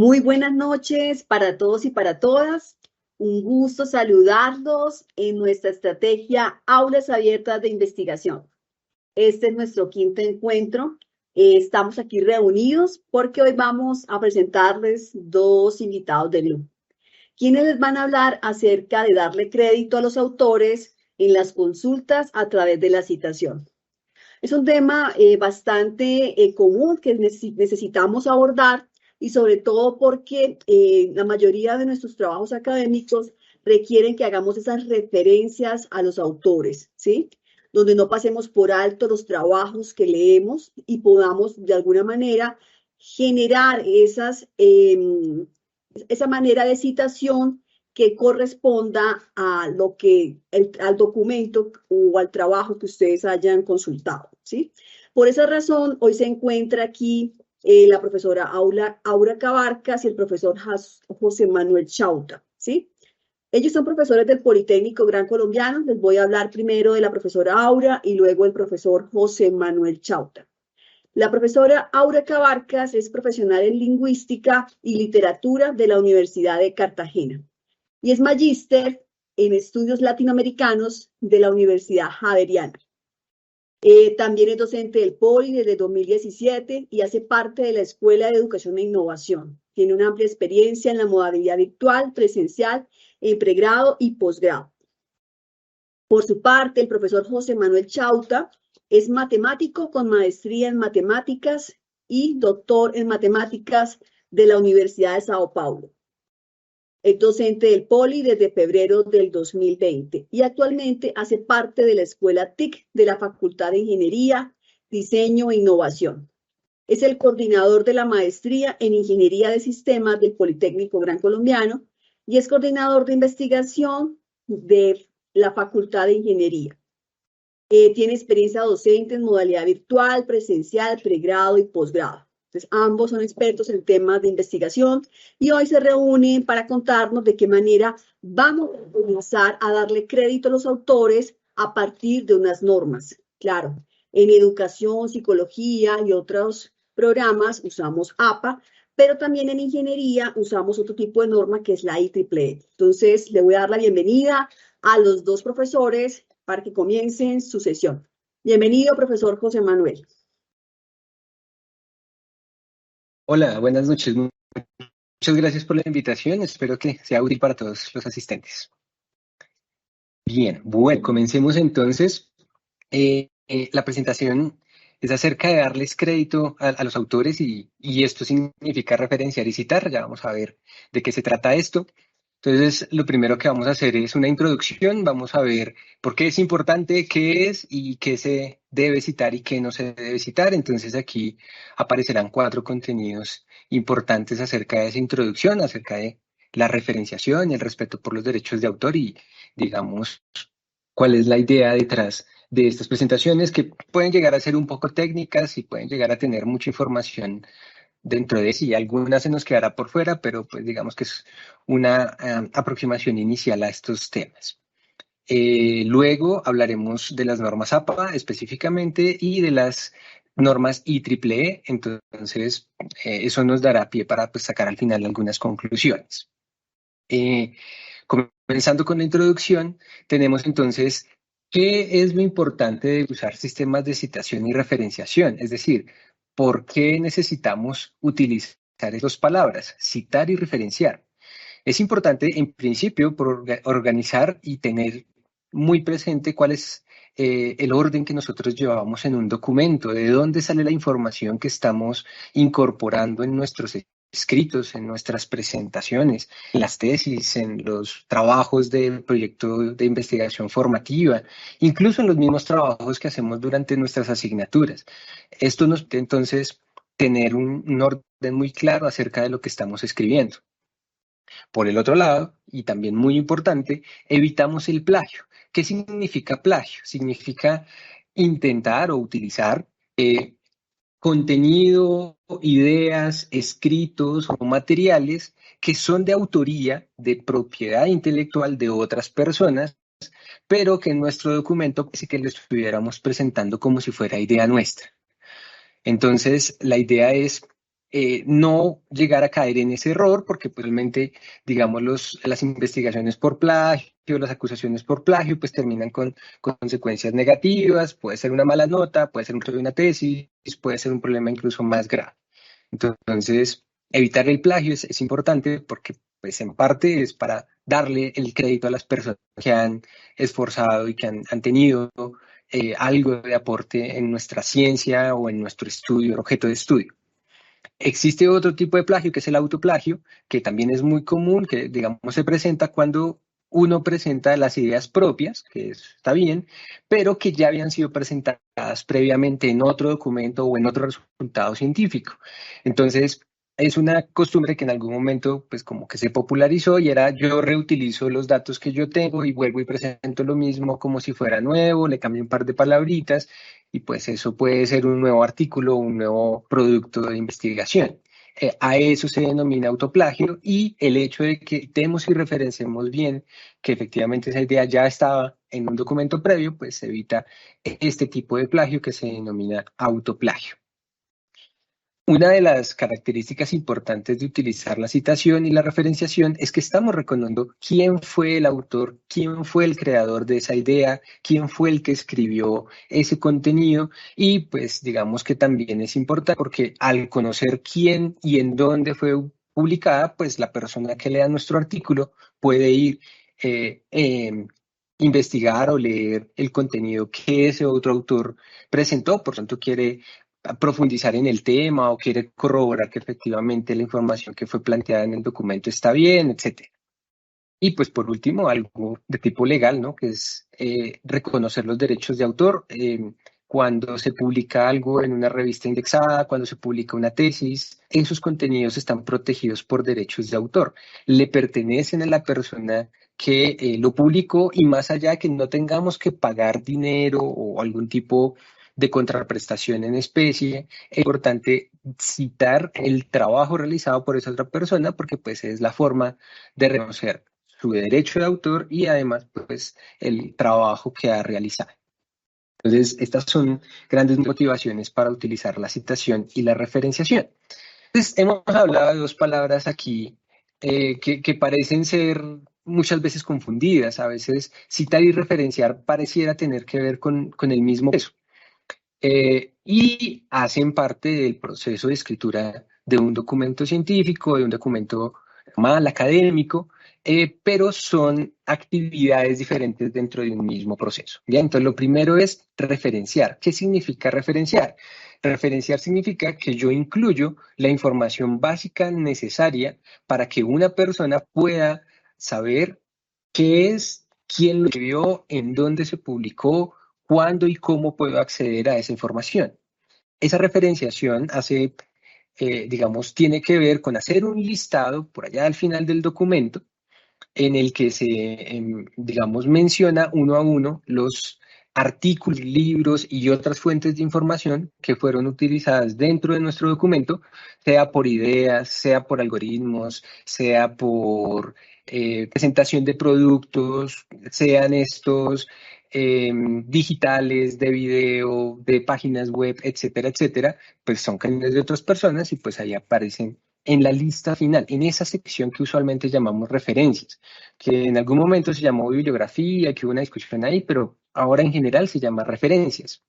Muy buenas noches para todos y para todas. Un gusto saludarlos en nuestra estrategia Aulas Abiertas de Investigación. Este es nuestro quinto encuentro. Estamos aquí reunidos porque hoy vamos a presentarles dos invitados de lujo, quienes les van a hablar acerca de darle crédito a los autores en las consultas a través de la citación. Es un tema bastante común que necesitamos abordar y sobre todo porque la mayoría de nuestros trabajos académicos requieren que hagamos esas referencias a los autores, ¿sí? Donde no pasemos por alto los trabajos que leemos y podamos de alguna manera generar esa manera de citación que corresponda a lo que al documento o al trabajo que ustedes hayan consultado, ¿sí? Por esa razón, hoy se encuentra aquí la profesora Aura Cabarcas y el profesor José Manuel Chauta, ¿sí? Ellos son profesores del Politécnico Gran Colombiano. Les voy a hablar primero de la profesora Aura y luego el profesor José Manuel Chauta. La profesora Aura Cabarcas es profesional en lingüística y literatura de la Universidad de Cartagena y es magíster en estudios latinoamericanos de la Universidad Javeriana. También es docente del POLI desde 2017 y hace parte de la Escuela de Educación e Innovación. Tiene una amplia experiencia en la modalidad virtual, presencial, en pregrado y posgrado. Por su parte, el profesor José Manuel Chauta es matemático con maestría en matemáticas y doctor en matemáticas de la Universidad de Sao Paulo. Es docente del POLI desde febrero del 2020 y actualmente hace parte de la Escuela TIC de la Facultad de Ingeniería, Diseño e Innovación. Es el coordinador de la maestría en Ingeniería de Sistemas del Politécnico Gran Colombiano y es coordinador de investigación de la Facultad de Ingeniería. Tiene experiencia docente en modalidad virtual, presencial, pregrado y posgrado. Entonces, ambos son expertos en temas de investigación y hoy se reúnen para contarnos de qué manera vamos a comenzar a darle crédito a los autores a partir de unas normas. Claro, en educación, psicología y otros programas usamos APA, pero también en ingeniería usamos otro tipo de norma que es la IEEE. Entonces, le voy a dar la bienvenida a los dos profesores para que comiencen su sesión. Bienvenido, profesor José Manuel. Hola, buenas noches. Muchas gracias por la invitación. Espero que sea útil para todos los asistentes. Bien, bueno, comencemos entonces. La presentación es acerca de darles crédito a los autores y esto significa referenciar y citar. Ya vamos a ver de qué se trata esto. Entonces, lo primero que vamos a hacer es una introducción. Vamos a ver por qué es importante, qué es y qué se debe citar y qué no se debe citar. Entonces, aquí aparecerán 4 contenidos importantes acerca de esa introducción, acerca de la referenciación, el respeto por los derechos de autor y, digamos, cuál es la idea detrás de estas presentaciones que pueden llegar a ser un poco técnicas y pueden llegar a tener mucha información dentro de sí. Algunas se nos quedará por fuera, pero pues digamos que es una aproximación inicial a estos temas. Luego hablaremos de las normas APA específicamente y de las normas IEEE. Entonces, eso nos dará pie para pues, sacar al final algunas conclusiones. Comenzando con la introducción, tenemos entonces qué es lo importante de usar sistemas de citación y referenciación, es decir, por qué necesitamos utilizar esas palabras, citar y referenciar. Es importante, en principio, por organizar y tener muy presente cuál es el orden que nosotros llevamos en un documento, de dónde sale la información que estamos incorporando en nuestros escritos, en nuestras presentaciones, en las tesis, en los trabajos de proyecto de investigación formativa, incluso en los mismos trabajos que hacemos durante nuestras asignaturas. Esto nos permite entonces tener un orden muy claro acerca de lo que estamos escribiendo. Por el otro lado, y también muy importante, evitamos el plagio. ¿Qué significa plagio? Significa intentar o utilizar contenido, ideas, escritos o materiales que son de autoría, de propiedad intelectual de otras personas, pero que en nuestro documento sí que lo estuviéramos presentando como si fuera idea nuestra. Entonces, la idea es no llegar a caer en ese error, porque pues, realmente, digamos, las investigaciones por plagio, las acusaciones por plagio, pues terminan con consecuencias negativas, puede ser una mala nota, puede ser una tesis, puede ser un problema incluso más grave. Entonces, evitar el plagio es importante porque, pues, en parte es para darle el crédito a las personas que han esforzado y que han tenido algo de aporte en nuestra ciencia o en nuestro estudio, objeto de estudio. Existe otro tipo de plagio que es el autoplagio, que también es muy común, que digamos se presenta cuando uno presenta las ideas propias, que está bien, pero que ya habían sido presentadas previamente en otro documento o en otro resultado científico. Entonces, es una costumbre que en algún momento, pues como que se popularizó y era yo reutilizo los datos que yo tengo y vuelvo y presento lo mismo como si fuera nuevo, le cambio un par de palabritas y pues eso puede ser un nuevo artículo, un nuevo producto de investigación. A eso se denomina autoplagio y el hecho de que demos y referenciemos bien que efectivamente esa idea ya estaba en un documento previo, pues evita este tipo de plagio que se denomina autoplagio. Una de las características importantes de utilizar la citación y la referenciación es que estamos reconociendo quién fue el autor, quién fue el creador de esa idea, quién fue el que escribió ese contenido y pues digamos que también es importante porque al conocer quién y en dónde fue publicada, pues la persona que lea nuestro artículo puede ir investigar o leer el contenido que ese otro autor presentó, por tanto quiere profundizar en el tema o quiere corroborar que efectivamente la información que fue planteada en el documento está bien, etcétera. Y pues por último, algo de tipo legal, ¿no? Que es reconocer los derechos de autor. Cuando se publica algo en una revista indexada, cuando se publica una tesis, esos contenidos están protegidos por derechos de autor. Le pertenecen a la persona que lo publicó y más allá de que no tengamos que pagar dinero o algún tipo de contraprestación en especie, es importante citar el trabajo realizado por esa otra persona porque pues es la forma de reconocer su derecho de autor y además pues el trabajo que ha realizado. Entonces, estas son grandes motivaciones para utilizar la citación y la referenciación. Entonces, hemos hablado de dos palabras aquí que parecen ser muchas veces confundidas. A veces citar y referenciar pareciera tener que ver con el mismo peso. Y hacen parte del proceso de escritura de un documento científico, de un documento mal académico, pero son actividades diferentes dentro de un mismo proceso. ¿Ya? Entonces, lo primero es referenciar. ¿Qué significa referenciar? Referenciar significa que yo incluyo la información básica necesaria para que una persona pueda saber qué es, quién lo escribió, en dónde se publicó, cuándo y cómo puedo acceder a esa información. Esa referenciación hace, digamos, tiene que ver con hacer un listado por allá al final del documento en el que se, digamos, menciona uno a uno los artículos, libros y otras fuentes de información que fueron utilizadas dentro de nuestro documento, sea por ideas, sea por algoritmos, sea por presentación de productos, sean estos digitales, de video, de páginas web, etcétera, etcétera, pues son cañones de otras personas y pues ahí aparecen en la lista final, en esa sección que usualmente llamamos referencias, que en algún momento se llamó bibliografía, que hubo una discusión ahí, pero ahora en general se llama referencias.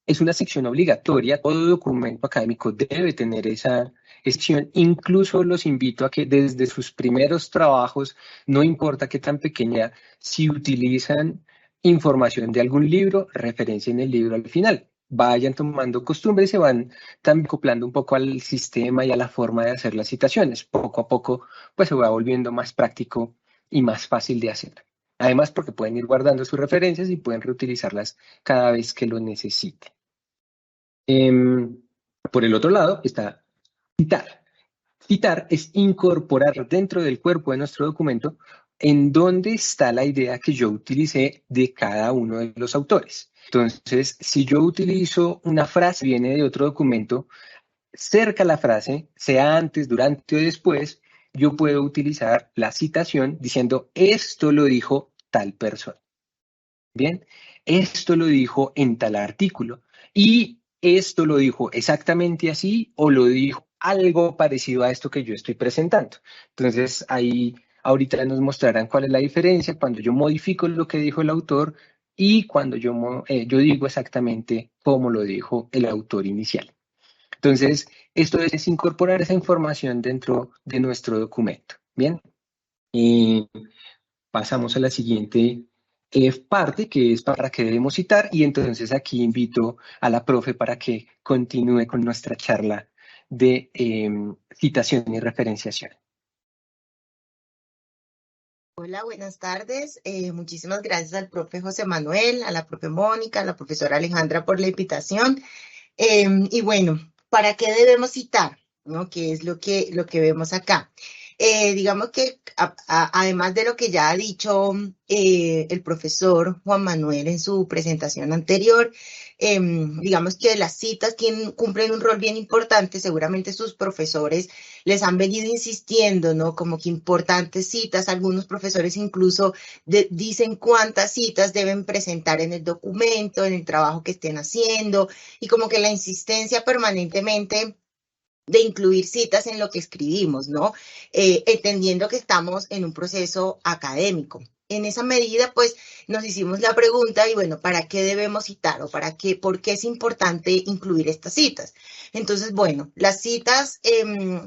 Es una sección obligatoria, todo documento académico debe tener esa sección, incluso los invito a que desde sus primeros trabajos, no importa qué tan pequeña, si utilizan información de algún libro, referencien el libro al final. Vayan tomando costumbre y se van también acoplando un poco al sistema y a la forma de hacer las citaciones. Poco a poco, pues se va volviendo más práctico y más fácil de hacer. Además, porque pueden ir guardando sus referencias y pueden reutilizarlas cada vez que lo necesiten. Por el otro lado está citar. Citar es incorporar dentro del cuerpo de nuestro documento en dónde está la idea que yo utilicé de cada uno de los autores. Entonces, si yo utilizo una frase que viene de otro documento, cerca a la frase, sea antes, durante o después, yo puedo utilizar la citación diciendo esto lo dijo tal persona. Bien, esto lo dijo en tal artículo y esto lo dijo exactamente así o lo dijo algo parecido a esto que yo estoy presentando. Entonces, ahí ahorita nos mostrarán cuál es la diferencia cuando yo modifico lo que dijo el autor y cuando yo digo exactamente cómo lo dijo el autor inicial. Entonces, esto es incorporar esa información dentro de nuestro documento. Bien, y pasamos a la siguiente parte, que es para qué debemos citar, y entonces aquí invito a la profe para que continúe con nuestra charla de citación y referenciación. Hola, buenas tardes. Muchísimas gracias al profe José Manuel, a la profe Mónica, a la profesora Alejandra por la invitación. Y bueno, ¿para qué debemos citar? ¿No? ¿Qué es lo que vemos acá? Digamos que además de lo que ya ha dicho el profesor Juan Manuel en su presentación anterior, digamos que las citas cumplen un rol bien importante. Seguramente sus profesores les han venido insistiendo, ¿no? Como que importantes citas. Algunos profesores incluso dicen cuántas citas deben presentar en el documento, en el trabajo que estén haciendo, y como que la insistencia permanentemente de incluir citas en lo que escribimos, ¿no? Entendiendo que estamos en un proceso académico. En esa medida, pues, nos hicimos la pregunta y bueno, ¿para qué debemos citar o por qué es importante incluir estas citas? Entonces, bueno, las citas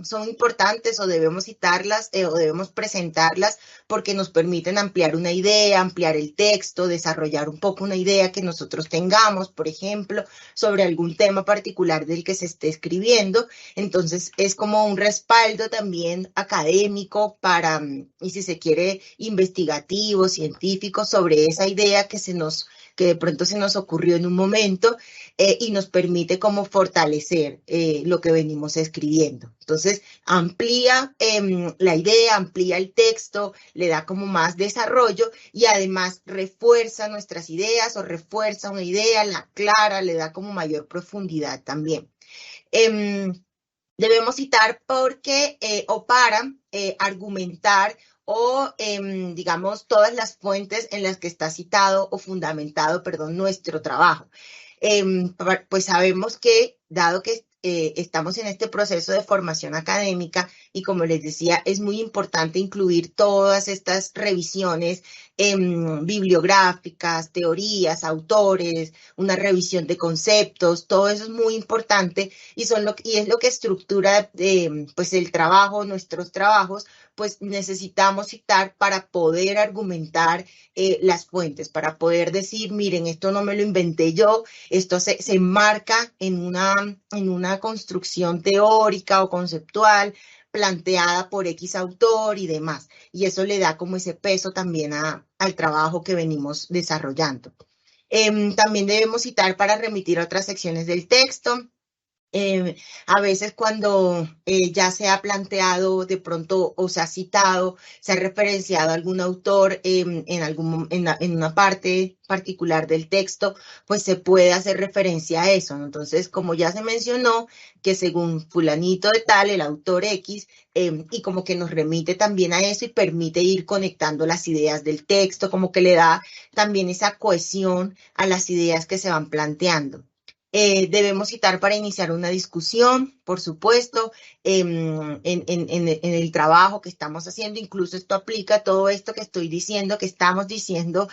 son importantes o debemos citarlas o debemos presentarlas porque nos permiten ampliar una idea, ampliar el texto, desarrollar un poco una idea que nosotros tengamos, por ejemplo, sobre algún tema particular del que se esté escribiendo. Entonces es como un respaldo también académico para, y si se quiere, investigativo, científico, sobre esa idea que de pronto se nos ocurrió en un momento y nos permite como fortalecer lo que venimos escribiendo. Entonces amplía la idea, amplía el texto, le da como más desarrollo y además refuerza nuestras ideas o refuerza una idea, la aclara, le da como mayor profundidad también. Debemos citar porque o para argumentar o, digamos, todas las fuentes en las que está citado o fundamentado, perdón, nuestro trabajo. Pues sabemos que, dado que estamos en este proceso de formación académica y como les decía, es muy importante incluir todas estas revisiones bibliográficas, teorías, autores, una revisión de conceptos, todo eso es muy importante y es lo que estructura pues el trabajo, nuestros trabajos, pues necesitamos citar para poder argumentar las fuentes, para poder decir, miren, esto no me lo inventé yo, esto se enmarca en una construcción teórica o conceptual planteada por X autor y demás. Y eso le da como ese peso también al trabajo que venimos desarrollando. También debemos citar para remitir a otras secciones del texto. A veces cuando ya se ha planteado de pronto o se ha citado, se ha referenciado a algún autor en una parte particular del texto, pues se puede hacer referencia a eso, ¿no? Entonces, como ya se mencionó, que según fulanito de tal, el autor X, y como que nos remite también a eso y permite ir conectando las ideas del texto, como que le da también esa cohesión a las ideas que se van planteando. Debemos citar para iniciar una discusión, por supuesto, en el trabajo que estamos haciendo. Incluso esto aplica, todo esto que estoy diciendo, que estamos diciendo,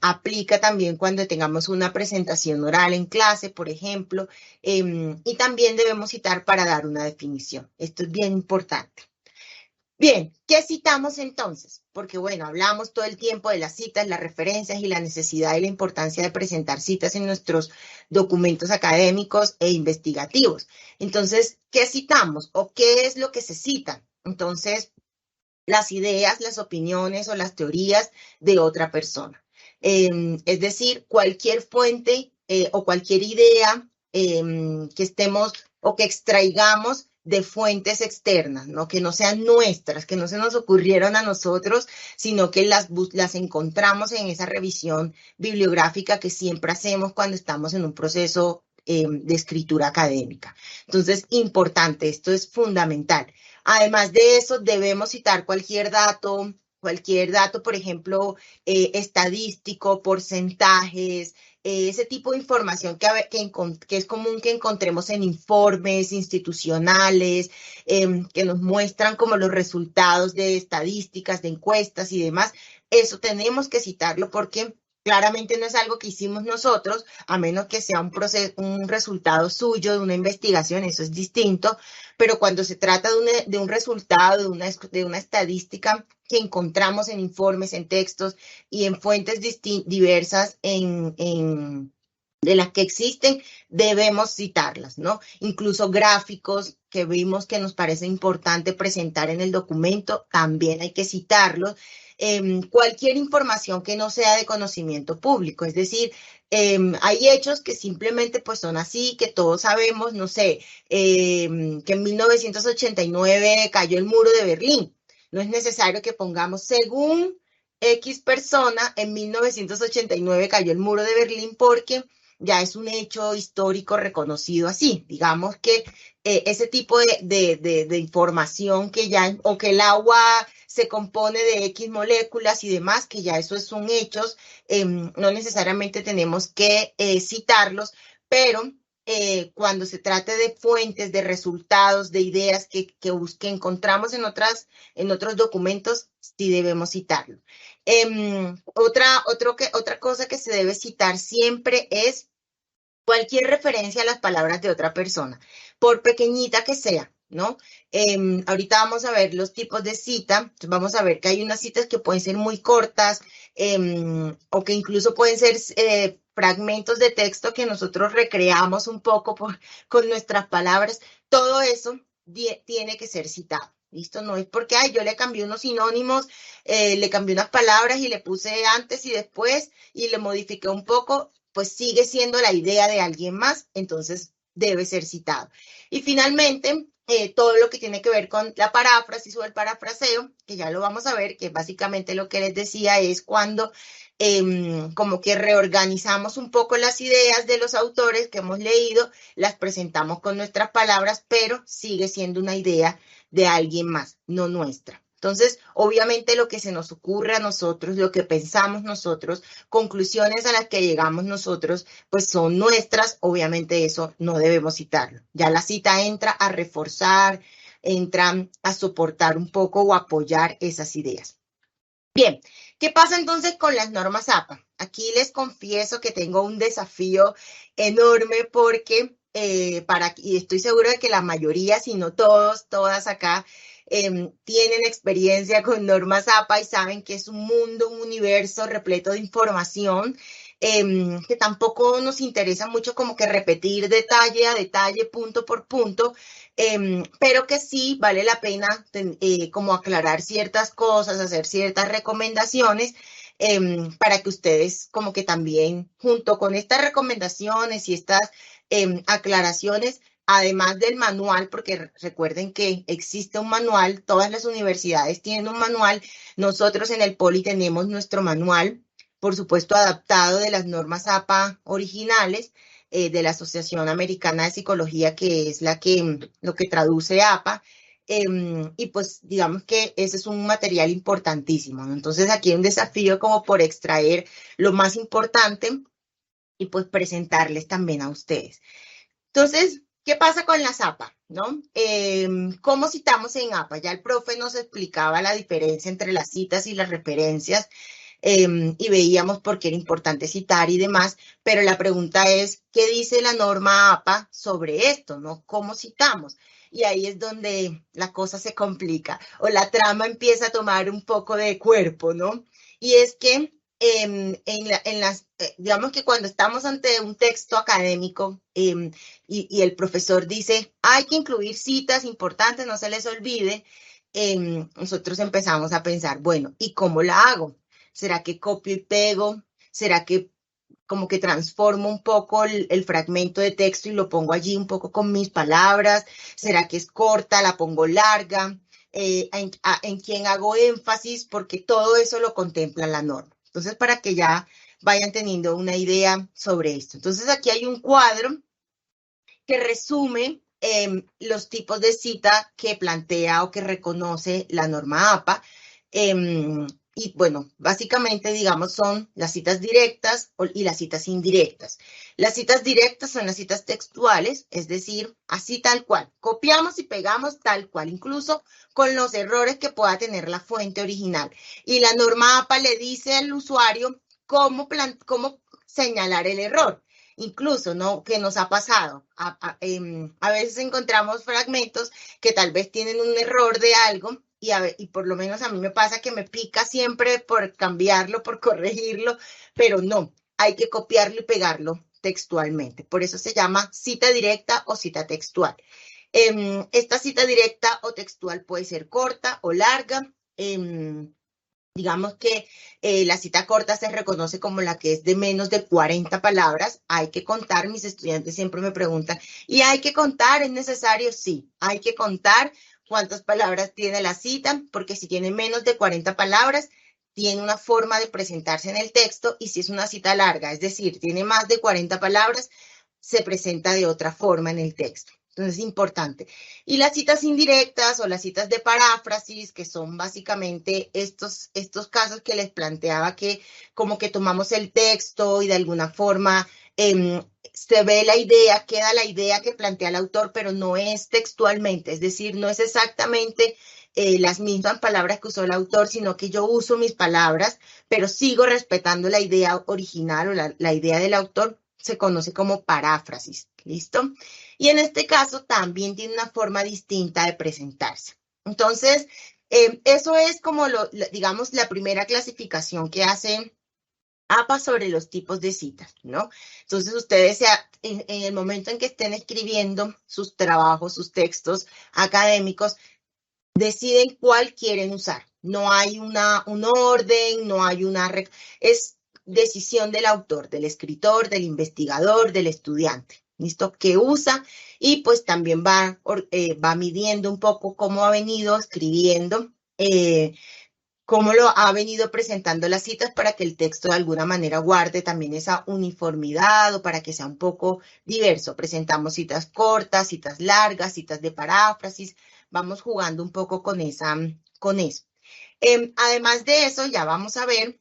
aplica también cuando tengamos una presentación oral en clase, por ejemplo. Y también debemos citar para dar una definición. Esto es bien importante. Bien, ¿qué citamos entonces? Porque bueno, hablamos todo el tiempo de las citas, las referencias y la necesidad y la importancia de presentar citas en nuestros documentos académicos e investigativos. Entonces, ¿qué citamos o qué es lo que se cita? Entonces, las ideas, las opiniones o las teorías de otra persona. Es decir, cualquier fuente o cualquier idea que estemos o que extraigamos de fuentes externas, ¿no? Que no sean nuestras, que no se nos ocurrieron a nosotros, sino que las encontramos en esa revisión bibliográfica que siempre hacemos cuando estamos en un proceso de escritura académica. Entonces, importante, esto es fundamental. Además de eso, debemos citar cualquier dato cualquier dato, por ejemplo, estadístico, porcentajes, ese tipo de información que es común que encontremos en informes institucionales, que nos muestran como los resultados de estadísticas, de encuestas y demás. Eso tenemos que citarlo porque claramente no es algo que hicimos nosotros, a menos que sea un resultado suyo de una investigación, eso es distinto, pero cuando se trata de un resultado, de una estadística que encontramos en informes, en textos y en fuentes diversas de las que existen, debemos citarlas, ¿no? Incluso gráficos que vimos que nos parece importante presentar en el documento, también hay que citarlos. Cualquier información que no sea de conocimiento público, es decir, hay hechos que simplemente pues son así, que todos sabemos, no sé, que en 1989 cayó el muro de Berlín. No es necesario que pongamos según X persona, en 1989 cayó el muro de Berlín porque ya es un hecho histórico reconocido así. Digamos que ese tipo de información que ya, o que el agua se compone de X moléculas y demás, que ya eso son hechos, no necesariamente tenemos que citarlos, pero cuando se trate de fuentes, de resultados, de ideas que encontramos en otros documentos, sí debemos citarlo. Otra cosa que se debe citar siempre es cualquier referencia a las palabras de otra persona, por pequeñita que sea, ¿no? Ahorita vamos a ver los tipos de cita, vamos a ver que hay unas citas que pueden ser muy cortas o que incluso pueden ser fragmentos de texto que nosotros recreamos un poco con nuestras palabras. Todo eso tiene que ser citado. ¿Listo? No es porque yo le cambié unos sinónimos, le cambié unas palabras y le puse antes y después y le modifiqué un poco, pues sigue siendo la idea de alguien más, entonces debe ser citado. Y finalmente, todo lo que tiene que ver con la paráfrasis o el parafraseo, que ya lo vamos a ver, que básicamente lo que les decía es cuando como que reorganizamos un poco las ideas de los autores que hemos leído, las presentamos con nuestras palabras, pero sigue siendo una idea de alguien más, no nuestra. Entonces, obviamente lo que se nos ocurre a nosotros, lo que pensamos nosotros, conclusiones a las que llegamos nosotros, pues son nuestras, obviamente eso no debemos citarlo. Ya la cita entra a reforzar, entra a soportar un poco o apoyar esas ideas. Bien, ¿qué pasa entonces con las normas APA? Aquí les confieso que tengo un desafío enorme porque y estoy segura de que la mayoría, si no todos, todas acá, tienen experiencia con normas APA y saben que es un mundo, un universo repleto de información que tampoco nos interesa mucho como que repetir detalle a detalle, punto por punto, pero que sí vale la pena como aclarar ciertas cosas, hacer ciertas recomendaciones para que ustedes como que también junto con estas recomendaciones y estas aclaraciones, además del manual, porque recuerden que existe un manual, todas las universidades tienen un manual, nosotros en el Poli tenemos nuestro manual, por supuesto adaptado de las normas APA originales, de la Asociación Americana de Psicología, que es lo que traduce APA, y pues digamos que ese es un material importantísimo, ¿no? Entonces aquí hay un desafío como por extraer lo más importante y pues presentarles también a ustedes. Entonces, ¿qué pasa con las APA? ¿No? ¿Cómo citamos en APA? Ya el profe nos explicaba la diferencia entre las citas y las referencias y veíamos por qué era importante citar y demás, pero la pregunta es, ¿qué dice la norma APA sobre esto? ¿No? ¿Cómo citamos? Y ahí es donde la cosa se complica o la trama empieza a tomar un poco de cuerpo, ¿no? Y es que digamos que cuando estamos ante un texto académico y el profesor dice, hay que incluir citas importantes, no se les olvide, nosotros empezamos a pensar, bueno, ¿y cómo la hago? ¿Será que copio y pego? ¿Será que como que transformo un poco el fragmento de texto y lo pongo allí un poco con mis palabras? ¿Será que es corta, la pongo larga? ¿En quién hago énfasis? Porque todo eso lo contempla la norma. Entonces, para que ya vayan teniendo una idea sobre esto. Entonces, aquí hay un cuadro que resume los tipos de cita que plantea o que reconoce la norma APA. Y bueno, básicamente, digamos, son las citas directas y las citas indirectas. Las citas directas son las citas textuales, es decir, así tal cual. Copiamos y pegamos tal cual, incluso con los errores que pueda tener la fuente original. Y la norma APA le dice al usuario cómo señalar el error. Incluso, ¿no? Que nos ha pasado. A veces encontramos fragmentos que tal vez tienen un error de algo y por lo menos a mí me pasa que me pica siempre por cambiarlo, por corregirlo, pero no, hay que copiarlo y pegarlo textualmente. Por eso se llama cita directa o cita textual. Esta cita directa o textual puede ser corta o larga. Digamos que la cita corta se reconoce como la que es de menos de 40 palabras. Hay que contar, mis estudiantes siempre me preguntan, ¿y hay que contar? ¿Es necesario? Sí, hay que contar cuántas palabras tiene la cita, porque si tiene menos de 40 palabras, tiene una forma de presentarse en el texto, y si es una cita larga, es decir, tiene más de 40 palabras, se presenta de otra forma en el texto. Entonces es importante. Y las citas indirectas o las citas de paráfrasis, que son básicamente estos casos que les planteaba, que como que tomamos el texto y de alguna forma se ve la idea, queda la idea que plantea el autor, pero no es textualmente, es decir, no es exactamente las mismas palabras que usó el autor, sino que yo uso mis palabras, pero sigo respetando la idea original o la idea del autor. Se conoce como paráfrasis, ¿listo? Y en este caso también tiene una forma distinta de presentarse. Entonces, eso es como, digamos, la primera clasificación que hace APA sobre los tipos de citas, ¿no? Entonces, ustedes en el momento en que estén escribiendo sus trabajos, sus textos académicos, deciden cuál quieren usar. No hay un orden, no hay es decisión del autor, del escritor, del investigador, del estudiante. ¿Listo? Que usa y pues también va midiendo un poco cómo ha venido escribiendo, cómo lo ha venido presentando las citas para que el texto de alguna manera guarde también esa uniformidad o para que sea un poco diverso. Presentamos citas cortas, citas largas, citas de paráfrasis. Vamos jugando un poco con eso. Además de eso, ya vamos a ver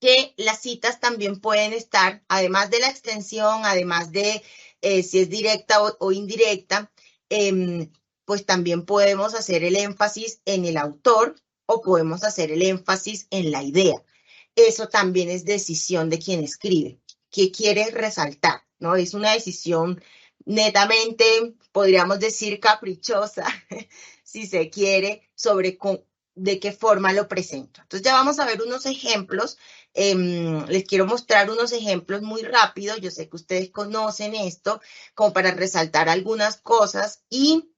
que las citas también pueden estar, además de la extensión, además de si es directa o indirecta, pues también podemos hacer el énfasis en el autor o podemos hacer el énfasis en la idea. Eso también es decisión de quien escribe, qué quiere resaltar, ¿no? Es una decisión netamente, podríamos decir, caprichosa, si se quiere, sobre de qué forma lo presento. Entonces ya vamos a ver unos ejemplos. Les quiero mostrar unos ejemplos muy rápidos. Yo sé que ustedes conocen esto, como para resaltar algunas cosas y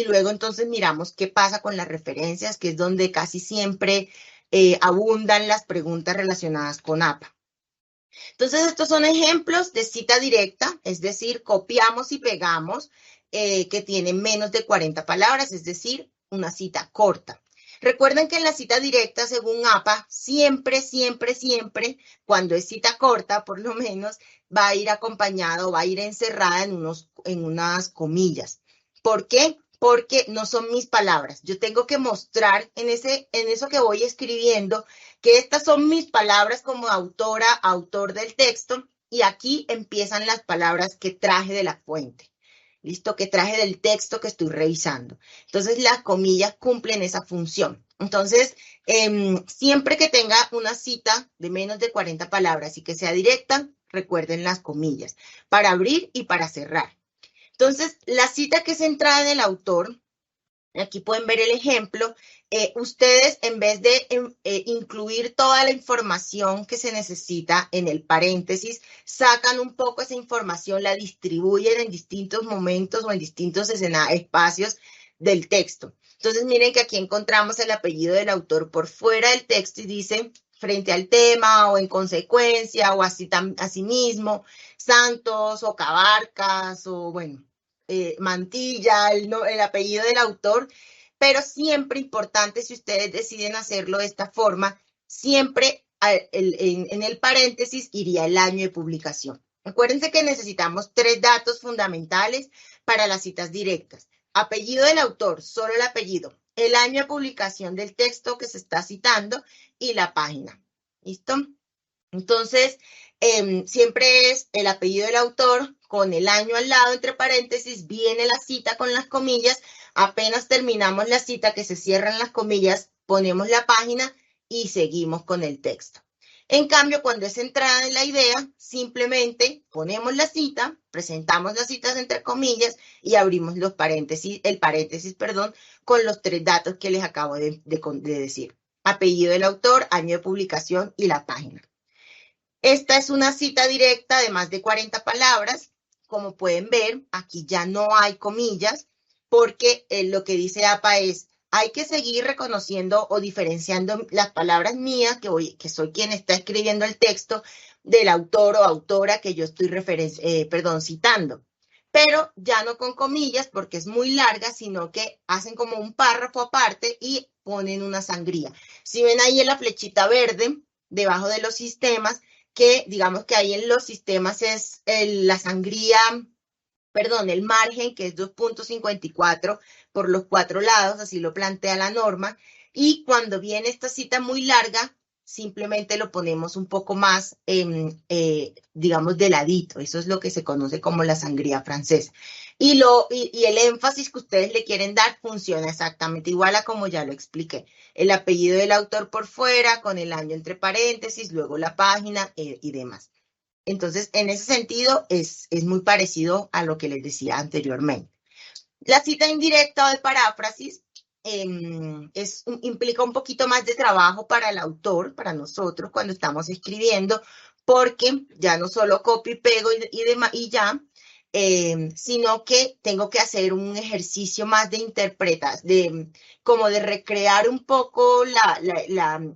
luego entonces miramos qué pasa con las referencias, que es donde casi siempre abundan las preguntas relacionadas con APA. Entonces, estos son ejemplos de cita directa, es decir, copiamos y pegamos, que tienen menos de 40 palabras, es decir, una cita corta. Recuerden que en la cita directa, según APA, siempre, cuando es cita corta, por lo menos, va a ir acompañado, va a ir encerrada en unas comillas. ¿Por qué? Porque no son mis palabras. Yo tengo que mostrar en eso que voy escribiendo que estas son mis palabras como autora, autor del texto, y aquí empiezan las palabras que traje de la fuente. ¿Listo? Que traje del texto que estoy revisando. Entonces, las comillas cumplen esa función. Entonces, siempre que tenga una cita de menos de 40 palabras y que sea directa, recuerden las comillas, para abrir y para cerrar. Entonces, la cita que es entrada del autor, aquí pueden ver el ejemplo. Ustedes, en vez de incluir toda la información que se necesita en el paréntesis, sacan un poco esa información, la distribuyen en distintos momentos o en distintos espacios del texto. Entonces, miren que aquí encontramos el apellido del autor por fuera del texto y dice frente al tema o en consecuencia o así mismo, Santos o Cabarcas o bueno, Mantilla, el apellido del autor, pero siempre importante, si ustedes deciden hacerlo de esta forma, siempre en el paréntesis iría el año de publicación. Acuérdense que necesitamos 3 datos fundamentales para las citas directas. Apellido del autor, solo el apellido. el año de publicación del texto que se está citando y la página. ¿Listo? Entonces, siempre es el apellido del autor con el año al lado, entre paréntesis, viene la cita con las comillas. Apenas terminamos la cita, que se cierran las comillas, ponemos la página y seguimos con el texto. En cambio, cuando es entrada en la idea, simplemente ponemos la cita, presentamos las citas entre comillas y abrimos los paréntesis, con los 3 datos que les acabo de decir. Apellido del autor, año de publicación y la página. Esta es una cita directa de más de 40 palabras. Como pueden ver, aquí ya no hay comillas, porque lo que dice APA es, hay que seguir reconociendo o diferenciando las palabras mías, que soy quien está escribiendo el texto, del autor o autora que yo estoy citando. Pero ya no con comillas, porque es muy larga, sino que hacen como un párrafo aparte y ponen una sangría. Si ven ahí en la flechita verde, debajo de los sistemas, que digamos que ahí en los sistemas es la sangría, el margen, que es 2.54 por los 4 lados, así lo plantea la norma, y cuando viene esta cita muy larga, simplemente lo ponemos un poco más, digamos, de ladito. Eso es lo que se conoce como la sangría francesa. Y el énfasis que ustedes le quieren dar funciona exactamente igual a como ya lo expliqué. El apellido del autor por fuera, con el año entre paréntesis, luego la página y demás. Entonces, en ese sentido, es muy parecido a lo que les decía anteriormente. La cita indirecta o de paráfrasis implica un poquito más de trabajo para el autor, para nosotros, cuando estamos escribiendo, porque ya no solo copio y pego y ya, sino que tengo que hacer un ejercicio más de interpretación, como de recrear un poco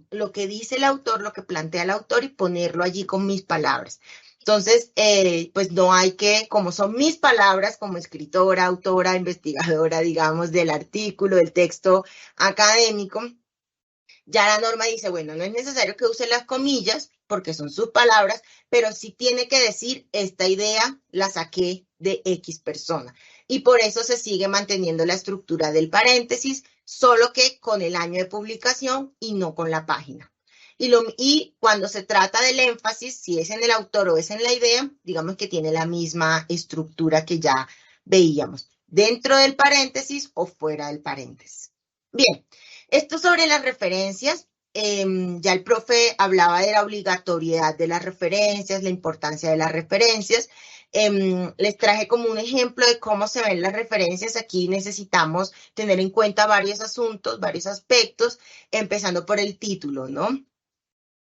lo que dice el autor, lo que plantea el autor y ponerlo allí con mis palabras. Entonces, pues no hay que, como son mis palabras como escritora, autora, investigadora, digamos, del artículo, del texto académico, ya la norma dice, bueno, no es necesario que use las comillas porque son sus palabras, pero sí tiene que decir, esta idea la saqué de X persona. Y por eso se sigue manteniendo la estructura del solo que con el año de publicación y no con la página. Y cuando se trata del énfasis, si es en el autor o es en la idea, digamos que tiene la misma estructura que ya veíamos, dentro del paréntesis o fuera del paréntesis. Bien, esto sobre las referencias, ya el profe hablaba de la obligatoriedad de las referencias, la importancia de las referencias. Les traje como un ejemplo de cómo se ven las referencias. Aquí necesitamos tener en cuenta varios asuntos, varios aspectos, empezando por el título, ¿no?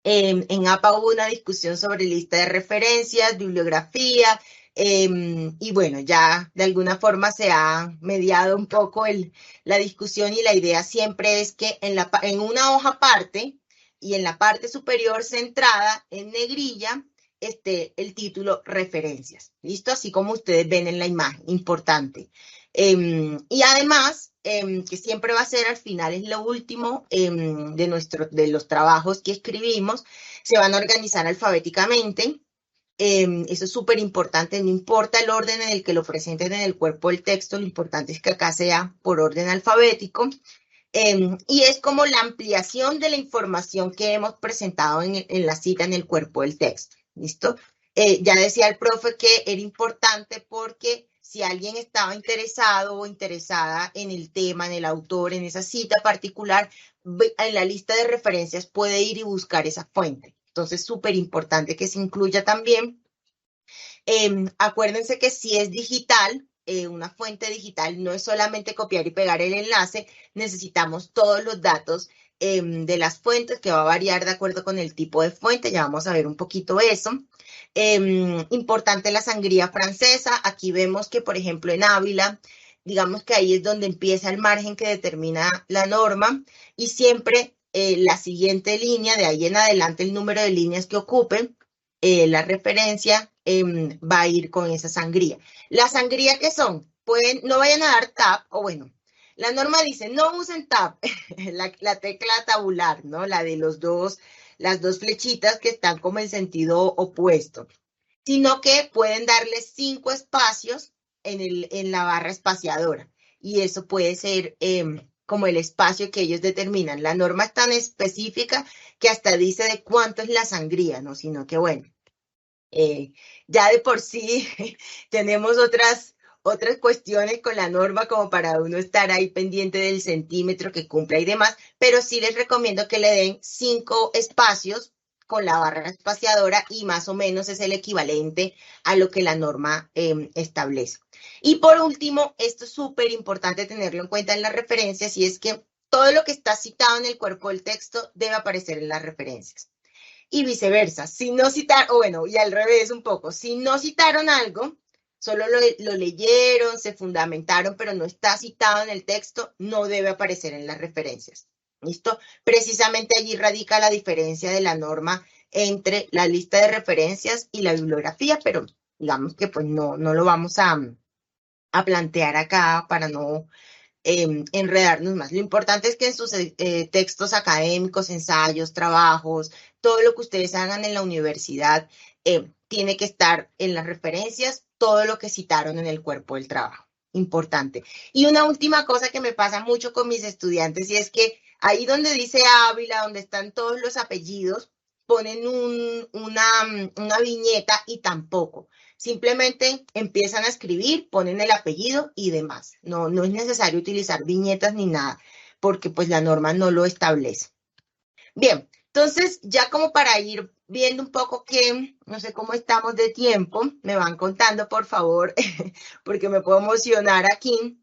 En APA hubo una discusión sobre lista de referencias, bibliografía, y bueno, ya de alguna forma se ha mediado un poco la discusión y la idea siempre es que en una hoja aparte y en la parte superior centrada en negrilla esté el título referencias. ¿Listo? Así como ustedes ven en la imagen, importante. Y además, que siempre va a ser al final, es lo último de los trabajos que escribimos, se van a organizar alfabéticamente. Eso es súper importante, no importa el orden en el que lo presenten en el cuerpo del texto, lo importante es que acá sea por orden alfabético. Y es como la ampliación de la información que hemos presentado en la cita en el cuerpo del texto. ¿Listo? Ya decía el profe que era importante porque si alguien estaba interesado o interesada en el tema, en el autor, en esa cita particular, en la lista de referencias puede ir y buscar esa fuente. Entonces, súper importante que se incluya también. Acuérdense que si es digital, una fuente digital, no es solamente copiar y pegar el enlace, necesitamos todos los datos de las fuentes, que va a variar de acuerdo con el tipo de fuente, ya vamos a ver un poquito eso. Importante la sangría francesa, aquí vemos que, por ejemplo, en Ávila, digamos que ahí es donde empieza el margen que determina la norma, y siempre la siguiente línea, de ahí en adelante el número de líneas que ocupen, la referencia va a ir con esa sangría. ¿La sangría qué son? No vayan a dar tab, o bueno, la norma dice, no usen tab, la tecla tabular, ¿no? La de las dos flechitas que están como en sentido opuesto, sino que pueden darle 5 espacios en la barra espaciadora. Y eso puede ser como el espacio que ellos determinan. La norma es tan específica que hasta dice de cuánto es la sangría, ¿no? Sino que, bueno, ya de por sí tenemos otras cuestiones con la norma como para uno estar ahí pendiente del centímetro que cumpla y demás, pero sí les recomiendo que le den 5 espacios con la barra espaciadora y más o menos es el equivalente a lo que la norma establece. Y por último, esto es súper importante tenerlo en cuenta en las referencias y es que todo lo que está citado en el cuerpo del texto debe aparecer en las referencias. Y viceversa, si no citaron, o bueno, y al revés un poco, si no citaron algo, solo lo leyeron, se fundamentaron, pero no está citado en el texto, no debe aparecer en las referencias. ¿Listo? Precisamente allí radica la diferencia de la norma entre la lista de referencias y la bibliografía, pero digamos que pues no lo vamos a plantear acá para no enredarnos más. Lo importante es que en sus textos académicos, ensayos, trabajos, todo lo que ustedes hagan en la universidad tiene que estar en las referencias, todo lo que citaron en el cuerpo del trabajo. Importante. Y una última cosa que me pasa mucho con mis estudiantes y es que ahí donde dice Ávila, donde están todos los apellidos, ponen una viñeta y tampoco. Simplemente empiezan a escribir, ponen el apellido y demás. No es necesario utilizar viñetas ni nada, porque pues la norma no lo establece. Bien, entonces ya como para ir viendo un poco que, no sé cómo estamos de tiempo, me van contando por favor, porque me puedo emocionar aquí.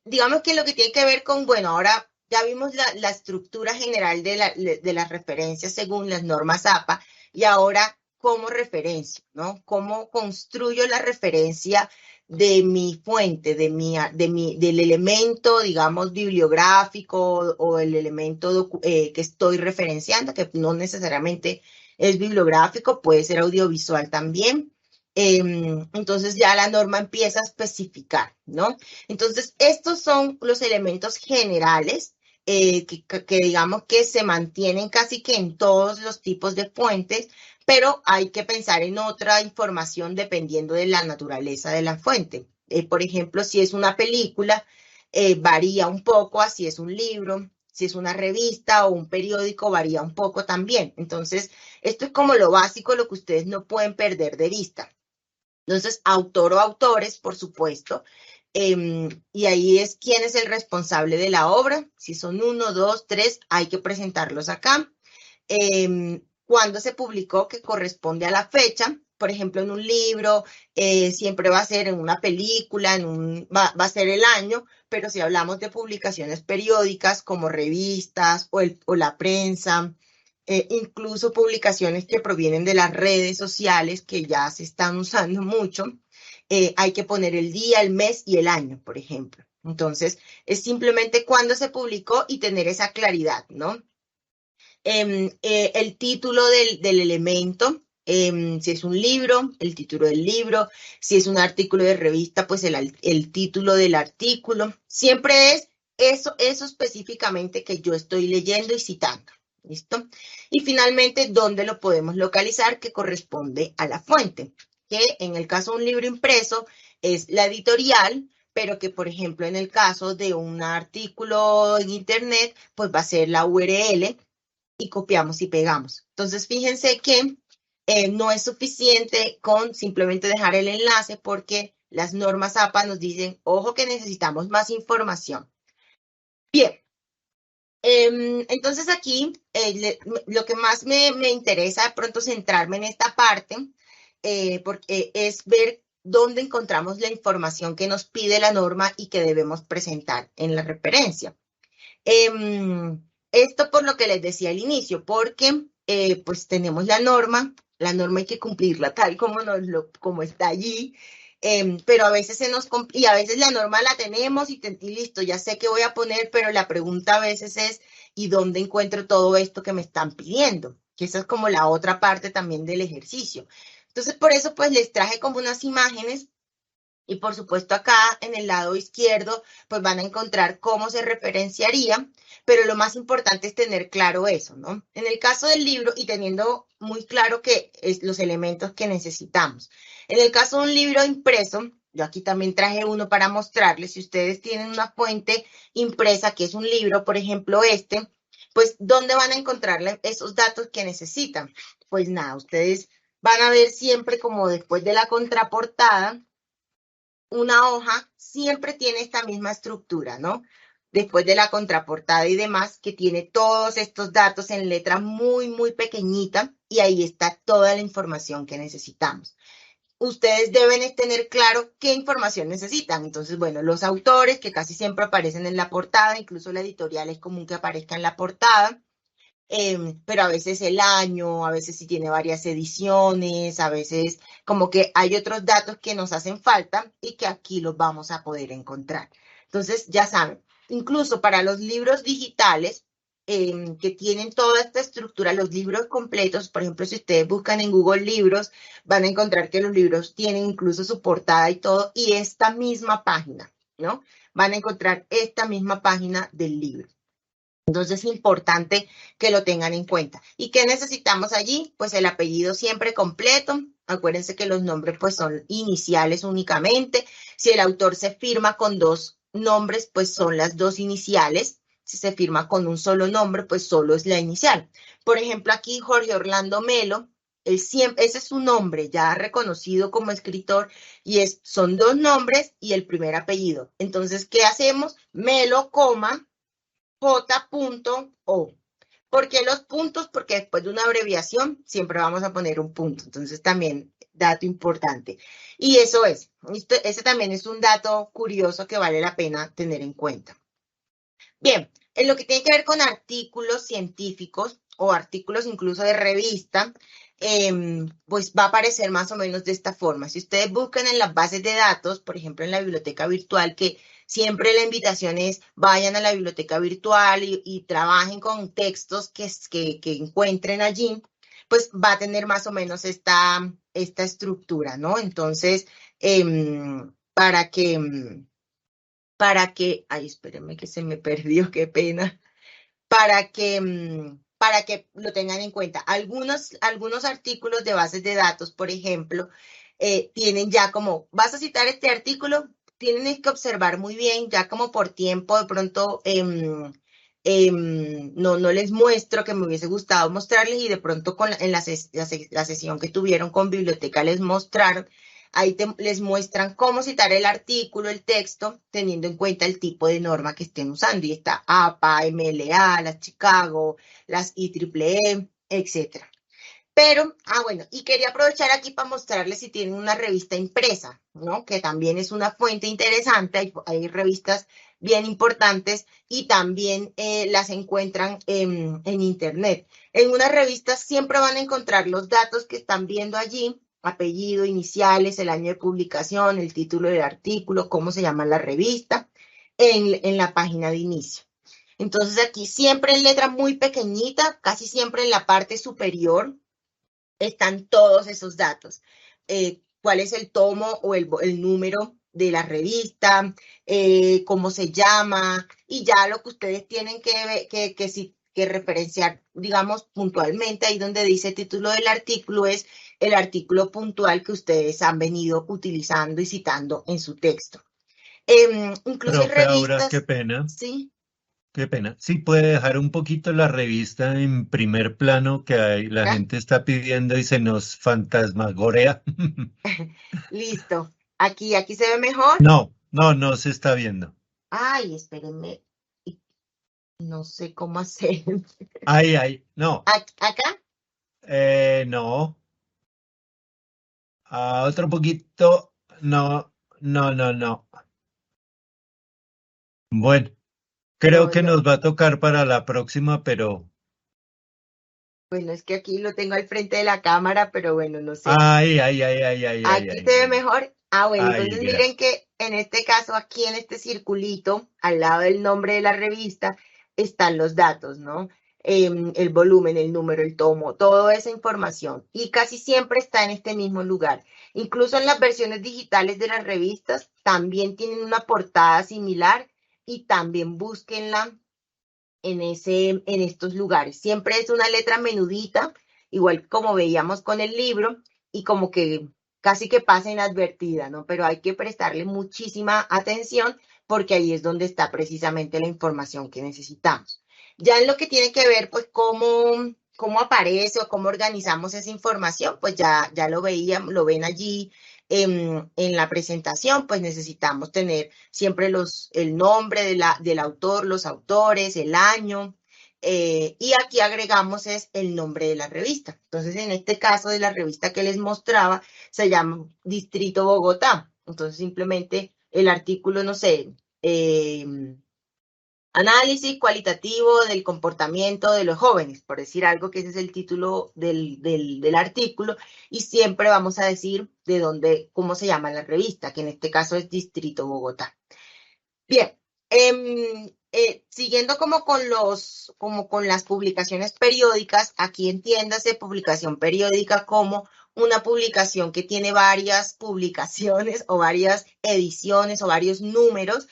Digamos que lo que tiene que ver con, bueno, ahora ya vimos la estructura general de las referencias según las normas APA y ahora cómo referencio, ¿no? Cómo construyo la referencia de mi fuente, del elemento, digamos, bibliográfico o el elemento que estoy referenciando, que no necesariamente es bibliográfico, puede ser audiovisual también. Entonces ya la norma empieza a especificar, ¿no? Entonces estos son los elementos generales que digamos que se mantienen casi que en todos los tipos de fuentes, pero hay que pensar en otra información dependiendo de la naturaleza de la fuente. Por ejemplo, si es una película, varía un poco, así es un libro, si es una revista o un periódico, varía un poco también. Entonces, esto es como lo básico, lo que ustedes no pueden perder de vista. Entonces, autor o autores, por supuesto, y ahí es quién es el responsable de la obra. Si son 1, 2, 3, hay que presentarlos acá. Cuándo se publicó, que corresponde a la fecha. Por ejemplo, en un libro, siempre va a ser en una película, va a ser el año, pero si hablamos de publicaciones periódicas como revistas o la prensa, incluso publicaciones que provienen de las redes sociales que ya se están usando mucho, hay que poner el día, el mes y el año, por ejemplo. Entonces, es simplemente cuándo se publicó y tener esa claridad, ¿no? El título del elemento, si es un libro, el título del libro, si es un artículo de revista, pues el título del artículo. Siempre es eso específicamente que yo estoy leyendo y citando. ¿Listo? Y finalmente, ¿dónde lo podemos localizar? Que corresponde a la fuente, que en el caso de un libro impreso es la editorial, pero que, por ejemplo, en el caso de un artículo en internet, pues va a ser la URL y copiamos y pegamos. Entonces, fíjense que no es suficiente con simplemente dejar el enlace porque las normas APA nos dicen, ojo que necesitamos más información. Bien. Entonces aquí lo que más me interesa de pronto centrarme en esta parte porque es ver dónde encontramos la información que nos pide la norma y que debemos presentar en la referencia. Esto por lo que les decía al inicio, porque pues tenemos la norma hay que cumplirla tal como está allí, pero a veces y a veces la norma la tenemos y listo, ya sé qué voy a poner, pero la pregunta a veces es, ¿y dónde encuentro todo esto que me están pidiendo? Que esa es como la otra parte también del ejercicio. Entonces, por eso pues les traje como unas imágenes y por supuesto acá en el lado izquierdo pues van a encontrar cómo se referenciaría, pero lo más importante es tener claro eso, ¿no? En el caso del libro y teniendo muy claro que es los elementos que necesitamos. En el caso de un libro impreso, Yo aquí también traje uno para mostrarles. Si ustedes tienen una fuente impresa, que es un libro, por ejemplo pues ¿dónde van a encontrar esos datos que necesitan? Pues nada, ustedes van a ver siempre como después de la contraportada, una hoja siempre tiene esta misma estructura, ¿no? Después de la contraportada y demás, que tiene todos estos datos en letra muy, muy pequeñita y ahí está toda la información que necesitamos. Ustedes deben tener claro qué información necesitan. Entonces, bueno, los autores que casi siempre aparecen en la portada, incluso la editorial es común que aparezca en la portada. Pero a veces el año, a veces si tiene varias ediciones, a veces como que hay otros datos que nos hacen falta y que aquí los vamos a poder encontrar. Entonces, ya saben, incluso para los libros digitales que tienen toda esta estructura, los libros completos, por ejemplo, si ustedes buscan en Google Libros, van a encontrar que los libros tienen incluso su portada y todo, y esta misma página, ¿no? Van a encontrar esta misma página del libro. Entonces es importante que lo tengan en cuenta. ¿Y qué necesitamos allí? Pues el apellido siempre completo. Acuérdense que los nombres pues son iniciales únicamente. Si el autor se firma con dos nombres, pues son las dos iniciales. Si se firma con un solo nombre, pues solo es la inicial. Por ejemplo, aquí Jorge Orlando Melo, ese es su nombre ya reconocido como escritor y son dos nombres y el primer apellido. Entonces, ¿qué hacemos? Melo, coma, J.O. ¿Por qué los puntos? Porque después de una abreviación siempre vamos a poner un punto. Entonces también dato importante. Y eso ese también es un dato curioso que vale la pena tener en cuenta. Bien, en lo que tiene que ver con artículos científicos o artículos incluso de revista, pues va a aparecer más o menos de esta forma. Si ustedes buscan en las bases de datos, por ejemplo en la biblioteca virtual, que siempre la invitación es vayan a la biblioteca virtual y trabajen con textos que encuentren allí, pues va a tener más o menos esta estructura, ¿no? Entonces, ay, espérenme que se me perdió, qué pena, para que lo tengan en cuenta. Algunos artículos de bases de datos, por ejemplo, tienen ya como, vas a citar este artículo, tienen que observar muy bien, ya como por tiempo, de pronto, no les muestro, que me hubiese gustado mostrarles, y de pronto en la sesión que tuvieron con biblioteca les mostraron. Ahí les muestran cómo citar el artículo, el texto, teniendo en cuenta el tipo de norma que estén usando. Y está APA, MLA, las Chicago, las IEEE, etc. Pero, bueno, y quería aprovechar aquí para mostrarles si tienen una revista impresa, ¿no? Que también es una fuente interesante. Hay revistas bien importantes y también las encuentran en Internet. En una revista siempre van a encontrar los datos que están viendo allí: apellido, iniciales, el año de publicación, el título del artículo, cómo se llama la revista, en la página de inicio. Entonces aquí siempre en letra muy pequeñita, casi siempre en la parte superior, están todos esos datos. ¿Cuál es el tomo o el número de la revista? ¿Cómo se llama? Y ya lo que ustedes tienen que referenciar, digamos, puntualmente, ahí donde dice título del artículo, es el artículo puntual que ustedes han venido utilizando y citando en su texto. Incluso hay Profe, ahora qué revistas, pena, ¿sí? qué pena. Sí puede dejar un poquito la revista en primer plano que la ¿Ya? gente está pidiendo y se nos fantasmagorea. Listo. Aquí se ve mejor. No se está viendo. Ay, espérenme. No sé cómo hacer. No, ¿Acá? no. Otro poquito, no. Bueno, creo No, que nos va a tocar para la próxima, pero bueno, es que aquí lo tengo al frente de la cámara, pero bueno, no sé. ay, Aquí se ve no. mejor. Bueno, Ay, entonces miren gracias. que en este caso, aquí en este circulito, al lado del nombre de la revista, están los datos, ¿no? El volumen, el número, el tomo, toda esa información. Y casi siempre está en este mismo lugar. Incluso en las versiones digitales de las revistas también tienen una portada similar y también búsquenla en estos lugares. Siempre es una letra menudita, igual como veíamos con el libro, y como que casi que pasa inadvertida, ¿no? Pero hay que prestarle muchísima atención porque ahí es donde está precisamente la información que necesitamos. Ya en lo que tiene que ver, pues, cómo aparece o cómo organizamos esa información, pues ya lo ven allí en la presentación, pues necesitamos tener siempre el nombre del autor, los autores, el año, y aquí agregamos es el nombre de la revista. Entonces, en este caso de la revista que les mostraba, se llama Distrito Bogotá. Entonces, simplemente el artículo, no sé, análisis cualitativo del comportamiento de los jóvenes, por decir algo, que ese es el título del artículo, y siempre vamos a decir de dónde, cómo se llama la revista, que en este caso es Distrito Bogotá. Bien, siguiendo como con las publicaciones periódicas, aquí entiéndase publicación periódica como una publicación que tiene varias publicaciones o varias ediciones o varios números,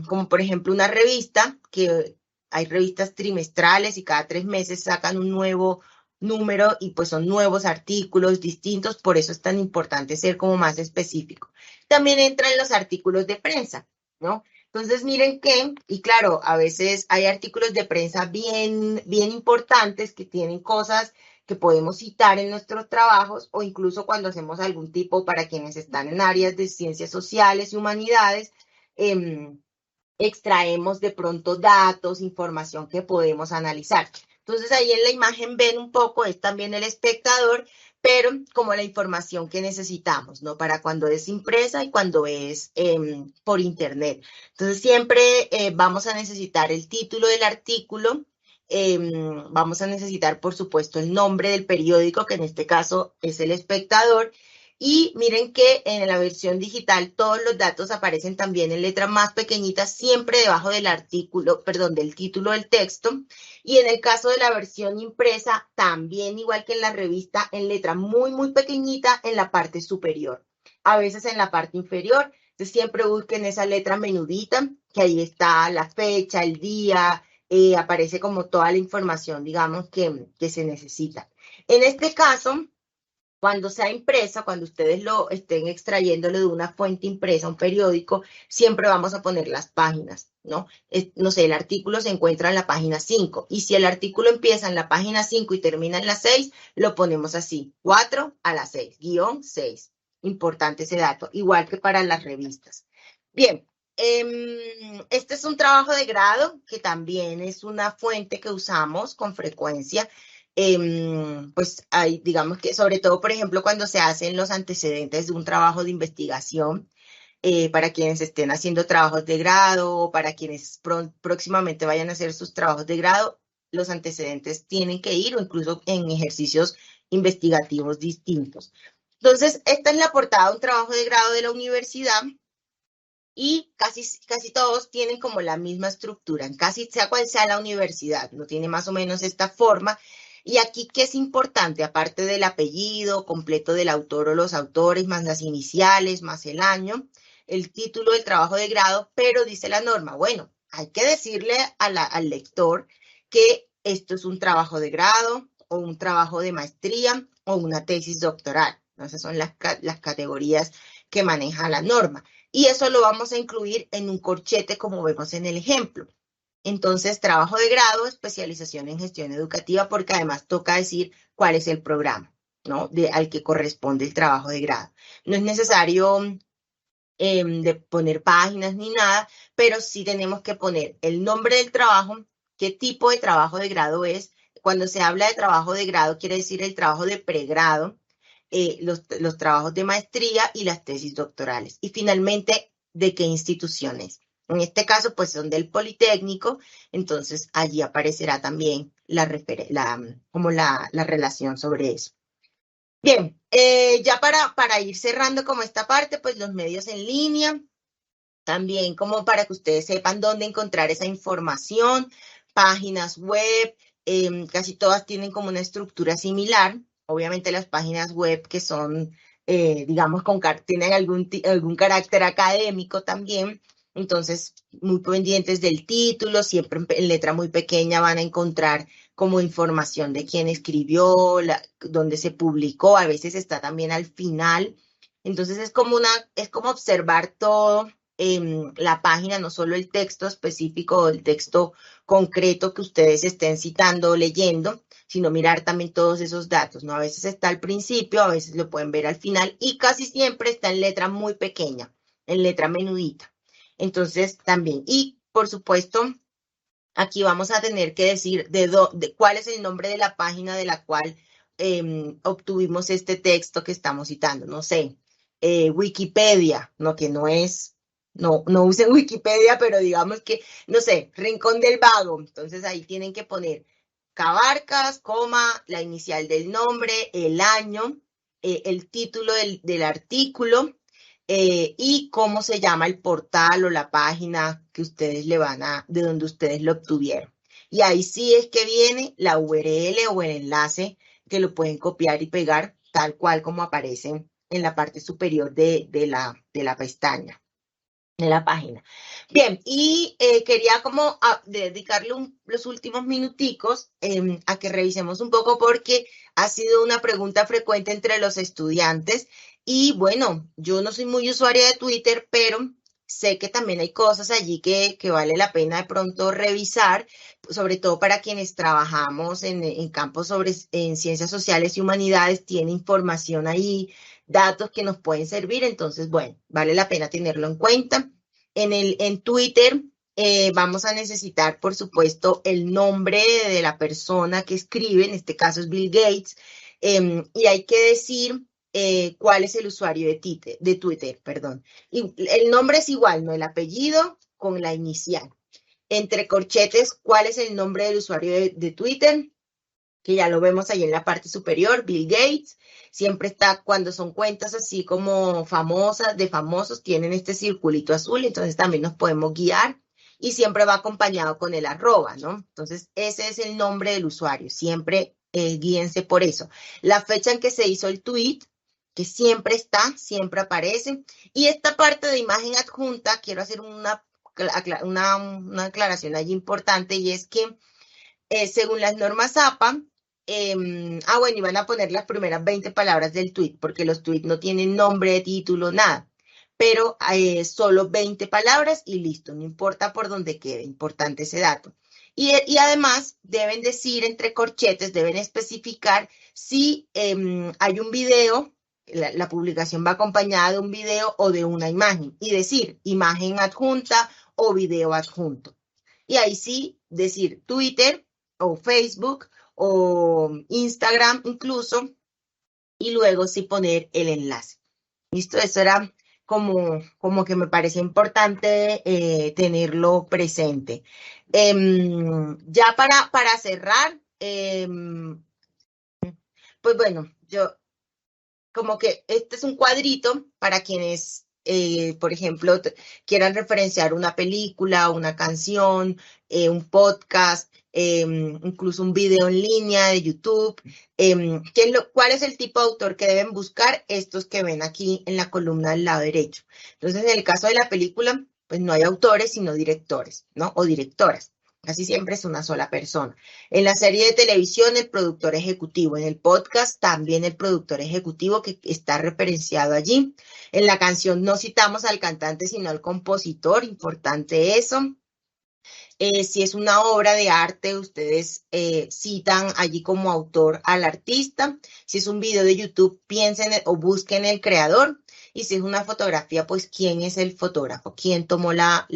como por ejemplo una revista, que hay revistas trimestrales y cada 3 meses sacan un nuevo número y pues son nuevos artículos distintos, por eso es tan importante ser como más específico. También entran los artículos de prensa, ¿no? Entonces, miren que, y claro, a veces hay artículos de prensa bien importantes que tienen cosas que podemos citar en nuestros trabajos o incluso cuando hacemos algún tipo para quienes están en áreas de ciencias sociales y humanidades, extraemos de pronto datos, información que podemos analizar. Entonces, ahí en la imagen ven un poco, es también el espectador, pero como la información que necesitamos, ¿no? Para cuando es impresa y cuando es por internet. Entonces, siempre vamos a necesitar el título del artículo, vamos a necesitar, por supuesto, el nombre del periódico, que en este caso es El Espectador, y miren que en la versión digital todos los datos aparecen también en letra más pequeñita, siempre debajo del artículo, perdón, del título del texto. Y en el caso de la versión impresa, también igual que en la revista, en letra muy pequeñita en la parte superior. A veces en la parte inferior, entonces siempre busquen esa letra menudita, que ahí está la fecha, el día, aparece como toda la información, digamos, que se necesita. En este caso, cuando sea impresa, cuando ustedes lo estén extrayéndolo de una fuente impresa, un periódico, siempre vamos a poner las páginas, ¿no? No sé, el artículo se encuentra en la página 5 y si el artículo empieza en la página 5 y termina en la 6, lo ponemos así, 4 a la 6, guión 6. Importante ese dato, igual que para las revistas. Bien, este es un trabajo de grado que también es una fuente que usamos con frecuencia. Pues hay, digamos que sobre todo, por ejemplo, cuando se hacen los antecedentes de un trabajo de investigación, para quienes estén haciendo trabajos de grado o para quienes próximamente vayan a hacer sus trabajos de grado, los antecedentes tienen que ir o incluso en ejercicios investigativos distintos. Entonces, esta es la portada de un trabajo de grado de la universidad y casi todos tienen como la misma estructura, casi sea cual sea la universidad, no tiene más o menos esta forma. Y aquí, ¿qué es importante? Aparte del apellido completo del autor o los autores, más las iniciales, más el año, el título del trabajo de grado, pero dice la norma, bueno, hay que decirle al lector que esto es un trabajo de grado o un trabajo de maestría o una tesis doctoral. Esas son las categorías que maneja la norma. Y eso lo vamos a incluir en un corchete como vemos en el ejemplo. Entonces, trabajo de grado, especialización en gestión educativa, porque además toca decir cuál es el programa, ¿no? Al que corresponde el trabajo de grado. No es necesario de poner páginas ni nada, pero sí tenemos que poner el nombre del trabajo, qué tipo de trabajo de grado es. Cuando se habla de trabajo de grado, quiere decir el trabajo de pregrado, los trabajos de maestría y las tesis doctorales. Y finalmente, ¿de qué instituciones? En este caso, pues son del Politécnico, entonces allí aparecerá también la relación sobre eso. Bien, ya para ir cerrando como esta parte, pues los medios en línea, también como para que ustedes sepan dónde encontrar esa información, páginas web, casi todas tienen como una estructura similar. Obviamente las páginas web que son, digamos, tienen algún carácter académico también. Entonces, muy pendientes del título, siempre en letra muy pequeña van a encontrar como información de quién escribió, dónde se publicó, a veces está también al final. Entonces es como observar todo la página, no solo el texto específico o el texto concreto que ustedes estén citando o leyendo, sino mirar también todos esos datos, ¿no? A veces está al principio, a veces lo pueden ver al final y casi siempre está en letra muy pequeña, en letra menudita. Entonces también, y por supuesto, aquí vamos a tener que decir de cuál es el nombre de la página de la cual obtuvimos este texto que estamos citando. No sé, Wikipedia, no, que no es, no usen Wikipedia, pero digamos que, no sé, Rincón del Vago. Entonces ahí tienen que poner Cabarcas, coma, la inicial del nombre, el año, el título del artículo, y cómo se llama el portal o la página que ustedes de donde ustedes lo obtuvieron. Y ahí sí es que viene la URL o el enlace que lo pueden copiar y pegar tal cual como aparece en la parte superior de la pestaña, de la página. Bien, y quería como dedicarle los últimos minuticos a que revisemos un poco porque ha sido una pregunta frecuente entre los estudiantes y bueno, yo no soy muy usuaria de Twitter, pero sé que también hay cosas allí que vale la pena de pronto revisar, sobre todo para quienes trabajamos en campos en ciencias sociales y humanidades, tiene información ahí, datos que nos pueden servir, entonces bueno, vale la pena tenerlo en cuenta. En Twitter vamos a necesitar, por supuesto, el nombre de la persona que escribe, en este caso es Bill Gates, y hay que decir cuál es el usuario de Twitter, perdón. Y el nombre es igual, ¿no? El apellido con la inicial. Entre corchetes, ¿cuál es el nombre del usuario de Twitter? Que ya lo vemos ahí en la parte superior, Bill Gates. Siempre está, cuando son cuentas así como famosas, de famosos, tienen este circulito azul, entonces también nos podemos guiar y siempre va acompañado con el @ ¿no? Entonces, ese es el nombre del usuario, siempre guíense por eso. La fecha en que se hizo el tweet, que siempre está, siempre aparece. Y esta parte de imagen adjunta, quiero hacer una aclaración allí importante y es que según las normas APA, bueno, y van a poner las primeras 20 palabras del tweet, porque los tweets no tienen nombre, título, nada, pero solo 20 palabras y listo, no importa por dónde quede, importante ese dato. Y además deben decir entre corchetes, deben especificar si hay un video, la publicación va acompañada de un video o de una imagen, y decir imagen adjunta o video adjunto. Y ahí sí decir Twitter o Facebook o Instagram incluso, y luego sí poner el enlace. ¿Listo? Eso era como que me parecía importante tenerlo presente. Ya para cerrar, pues bueno, yo como que este es un cuadrito para quienes, por ejemplo, quieran referenciar una película, una canción, un podcast, incluso un video en línea de YouTube. ¿Cuál es el tipo de autor que deben buscar? Estos que ven aquí en la columna del lado derecho. Entonces, en el caso de la película, pues no hay autores, sino directores, ¿no? O directoras. Casi siempre es una sola persona. En la serie de televisión, el productor ejecutivo. En el podcast, también el productor ejecutivo que está referenciado allí. En la canción no citamos al cantante, sino al compositor. Importante eso. Si es una obra de arte, ustedes citan allí como autor al artista. Si es un video de YouTube, piensen o busquen el creador. Y si es una fotografía, pues quién es el fotógrafo, quién tomó la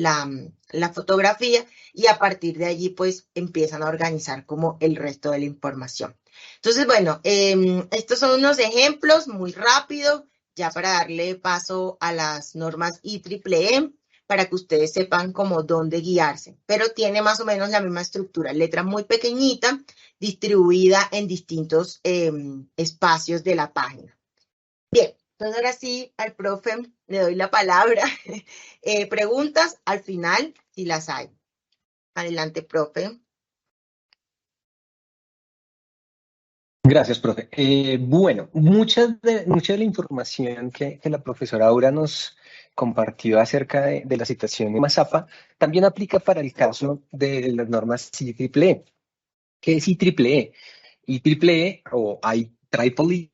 fotografía, y a partir de allí pues empiezan a organizar como el resto de la información. Entonces, bueno, estos son unos ejemplos muy rápido, ya para darle paso a las normas IEEE, para que ustedes sepan como dónde guiarse, pero tiene más o menos la misma estructura, letra muy pequeñita, distribuida en distintos espacios de la página. Bien. Entonces, ahora sí, al profe le doy la palabra. Preguntas al final, si las hay. Adelante, profe. Gracias, profe. Bueno, mucha de la información que la profesora Aura nos compartió acerca de la situación de Mazapa también aplica para el caso de las normas IEEE. ¿Qué es IEEE? IEEE o IEEE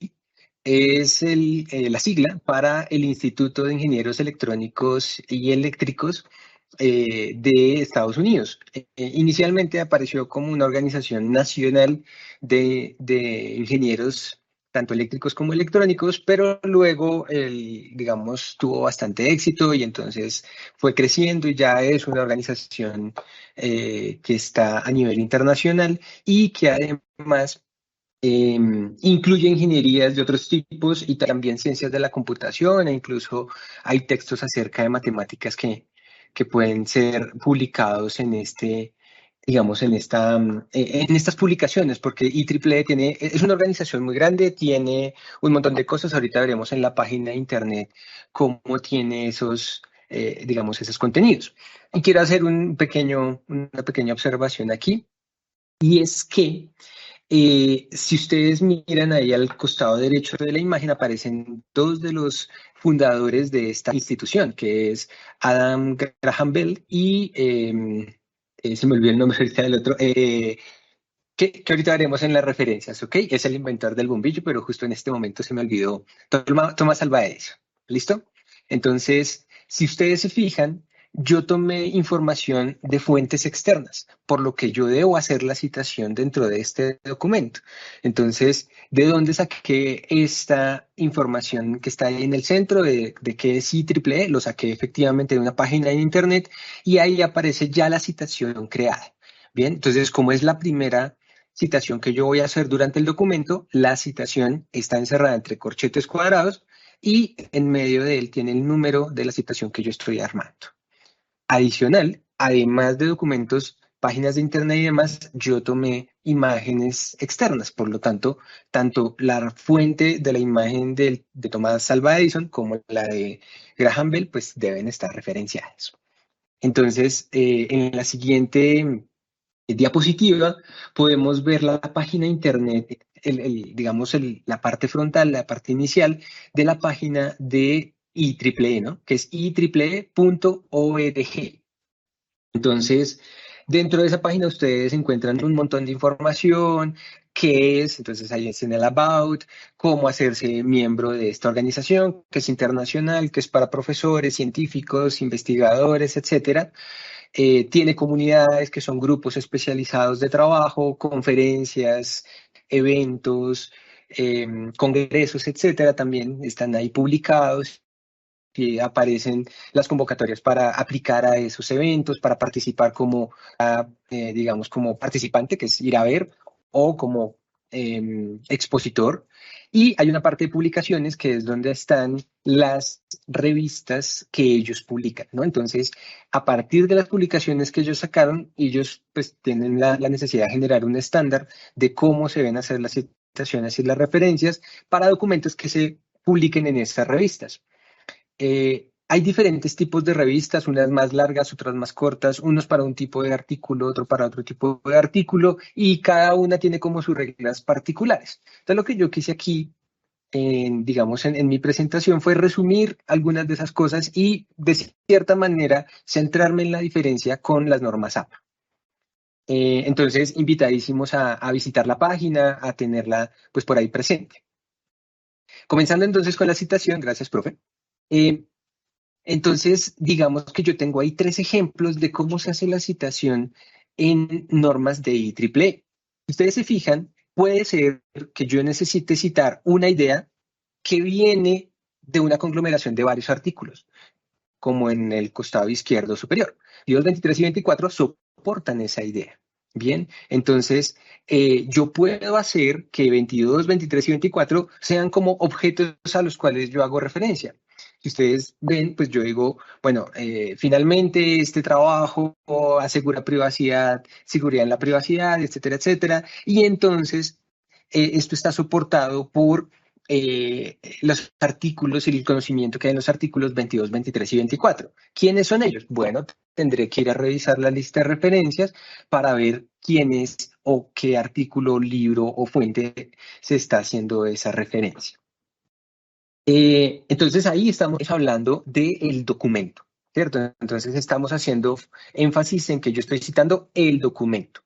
es la sigla para el Instituto de Ingenieros Electrónicos y Eléctricos de Estados Unidos. Inicialmente apareció como una organización nacional de ingenieros, tanto eléctricos como electrónicos, pero luego, digamos, tuvo bastante éxito y entonces fue creciendo y ya es una organización que está a nivel internacional y que además incluye ingenierías de otros tipos y también ciencias de la computación, e incluso hay textos acerca de matemáticas que pueden ser publicados en digamos, en estas publicaciones, porque IEEE es una organización muy grande, tiene un montón de cosas. Ahorita veremos en la página de internet cómo tiene digamos, esos contenidos. Y quiero hacer una pequeña observación aquí, y es que si ustedes miran ahí al costado derecho de la imagen, aparecen dos de los fundadores de esta institución, que es Adam Graham Bell y se me olvidó el nombre ahorita del otro, que ahorita veremos en las referencias, ¿ok? Es el inventor del bombillo, pero justo en este momento se me olvidó Thomas Alva Edison. ¿Listo? Entonces, si ustedes se fijan, yo tomé información de fuentes externas, por lo que yo debo hacer la citación dentro de este documento. Entonces, ¿de dónde saqué esta información que está ahí en el centro de qué es IEEE? Lo saqué efectivamente de una página de internet y ahí aparece ya la citación creada. Bien, entonces, como es la primera citación que yo voy a hacer durante el documento, la citación está encerrada entre corchetes cuadrados y en medio de él tiene el número de la citación que yo estoy armando. Adicional, además de documentos, páginas de internet y demás, yo tomé imágenes externas. Por lo tanto, tanto la fuente de la imagen de Thomas Alva Edison como la de Graham Bell, pues deben estar referenciadas. Entonces, en la siguiente diapositiva podemos ver la página de internet, digamos, la parte frontal, la parte inicial de la página de IEEE, ¿no? Que es IEEE.org. Entonces, dentro de esa página ustedes encuentran un montón de información, qué es, entonces ahí es en el About, cómo hacerse miembro de esta organización, que es internacional, que es para profesores, científicos, investigadores, etcétera. Tiene comunidades que son grupos especializados de trabajo, conferencias, eventos, congresos, etcétera, también están ahí publicados. Que aparecen las convocatorias para aplicar a esos eventos, para participar digamos, como participante, que es ir a ver, o como expositor. Y hay una parte de publicaciones que es donde están las revistas que ellos publican, ¿no? Entonces, a partir de las publicaciones que ellos sacaron, ellos pues tienen la necesidad de generar un estándar de cómo se deben hacer las citaciones y las referencias para documentos que se publiquen en estas revistas. Hay diferentes tipos de revistas, unas más largas, otras más cortas, unos para un tipo de artículo, otro para otro tipo de artículo, y cada una tiene como sus reglas particulares. Entonces, lo que yo quise aquí, digamos, en mi presentación fue resumir algunas de esas cosas y, de cierta manera, centrarme en la diferencia con las normas APA. Entonces, invitadísimos a visitar la página, a tenerla pues por ahí presente. Comenzando entonces con la citación, gracias, profe. Entonces, digamos que yo tengo ahí 3 ejemplos de cómo se hace la citación en normas de IEEE. Si ustedes se fijan, puede ser que yo necesite citar una idea que viene de una conglomeración de varios artículos, como en el costado izquierdo superior. Y los 23 y 24 soportan esa idea. Bien, entonces yo puedo hacer que 22, 23 y 24 sean como objetos a los cuales yo hago referencia. Si ustedes ven, pues yo digo, bueno, finalmente este trabajo asegura privacidad, seguridad en la privacidad, etcétera, etcétera. Y entonces esto está soportado por los artículos y el conocimiento que hay en los artículos 22, 23 y 24. ¿Quiénes son ellos? Bueno, tendré que ir a revisar la lista de referencias para ver quién es o qué artículo, libro o fuente se está haciendo esa referencia. Entonces ahí estamos hablando del documento, ¿cierto? Entonces estamos haciendo énfasis en que yo estoy citando el documento.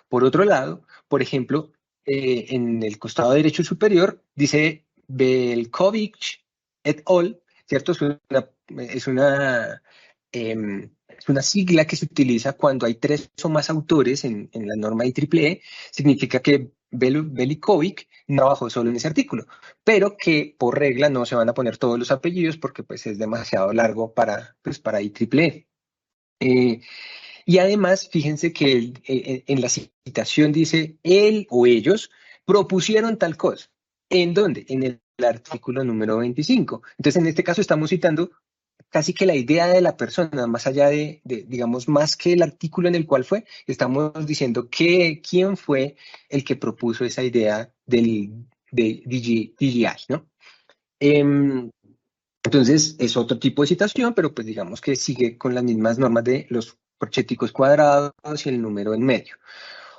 Por otro lado, por ejemplo, en el costado derecho superior dice Belkovich et al., ¿cierto? Es una, es una sigla que se utiliza cuando hay 3 o más autores en la norma IEEE. Significa que Belikovic no trabajó solo en ese artículo, pero que por regla no se van a poner todos los apellidos porque pues, es demasiado largo para IEEE. Y además, fíjense que en la citación dice, él o ellos propusieron tal cosa. ¿En dónde? En el artículo número 25. Entonces, en este caso estamos citando casi que la idea de la persona, más allá digamos, más que el artículo en el cual fue, estamos diciendo quién fue el que propuso esa idea de DGI, ¿no? Entonces, es otro tipo de citación, pero pues digamos que sigue con las mismas normas de los corcheticos cuadrados y el número en medio.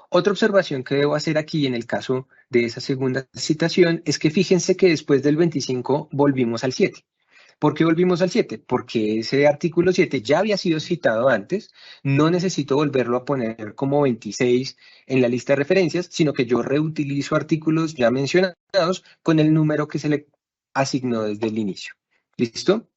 Otra observación que debo hacer aquí en el caso de esa segunda citación es que fíjense que después del 25 volvimos al 7. ¿Por qué volvimos al 7? Porque ese artículo 7 ya había sido citado antes, no necesito volverlo a poner como 26 en la lista de referencias, sino que yo reutilizo artículos ya mencionados con el número que se le asignó desde el inicio. ¿Listo?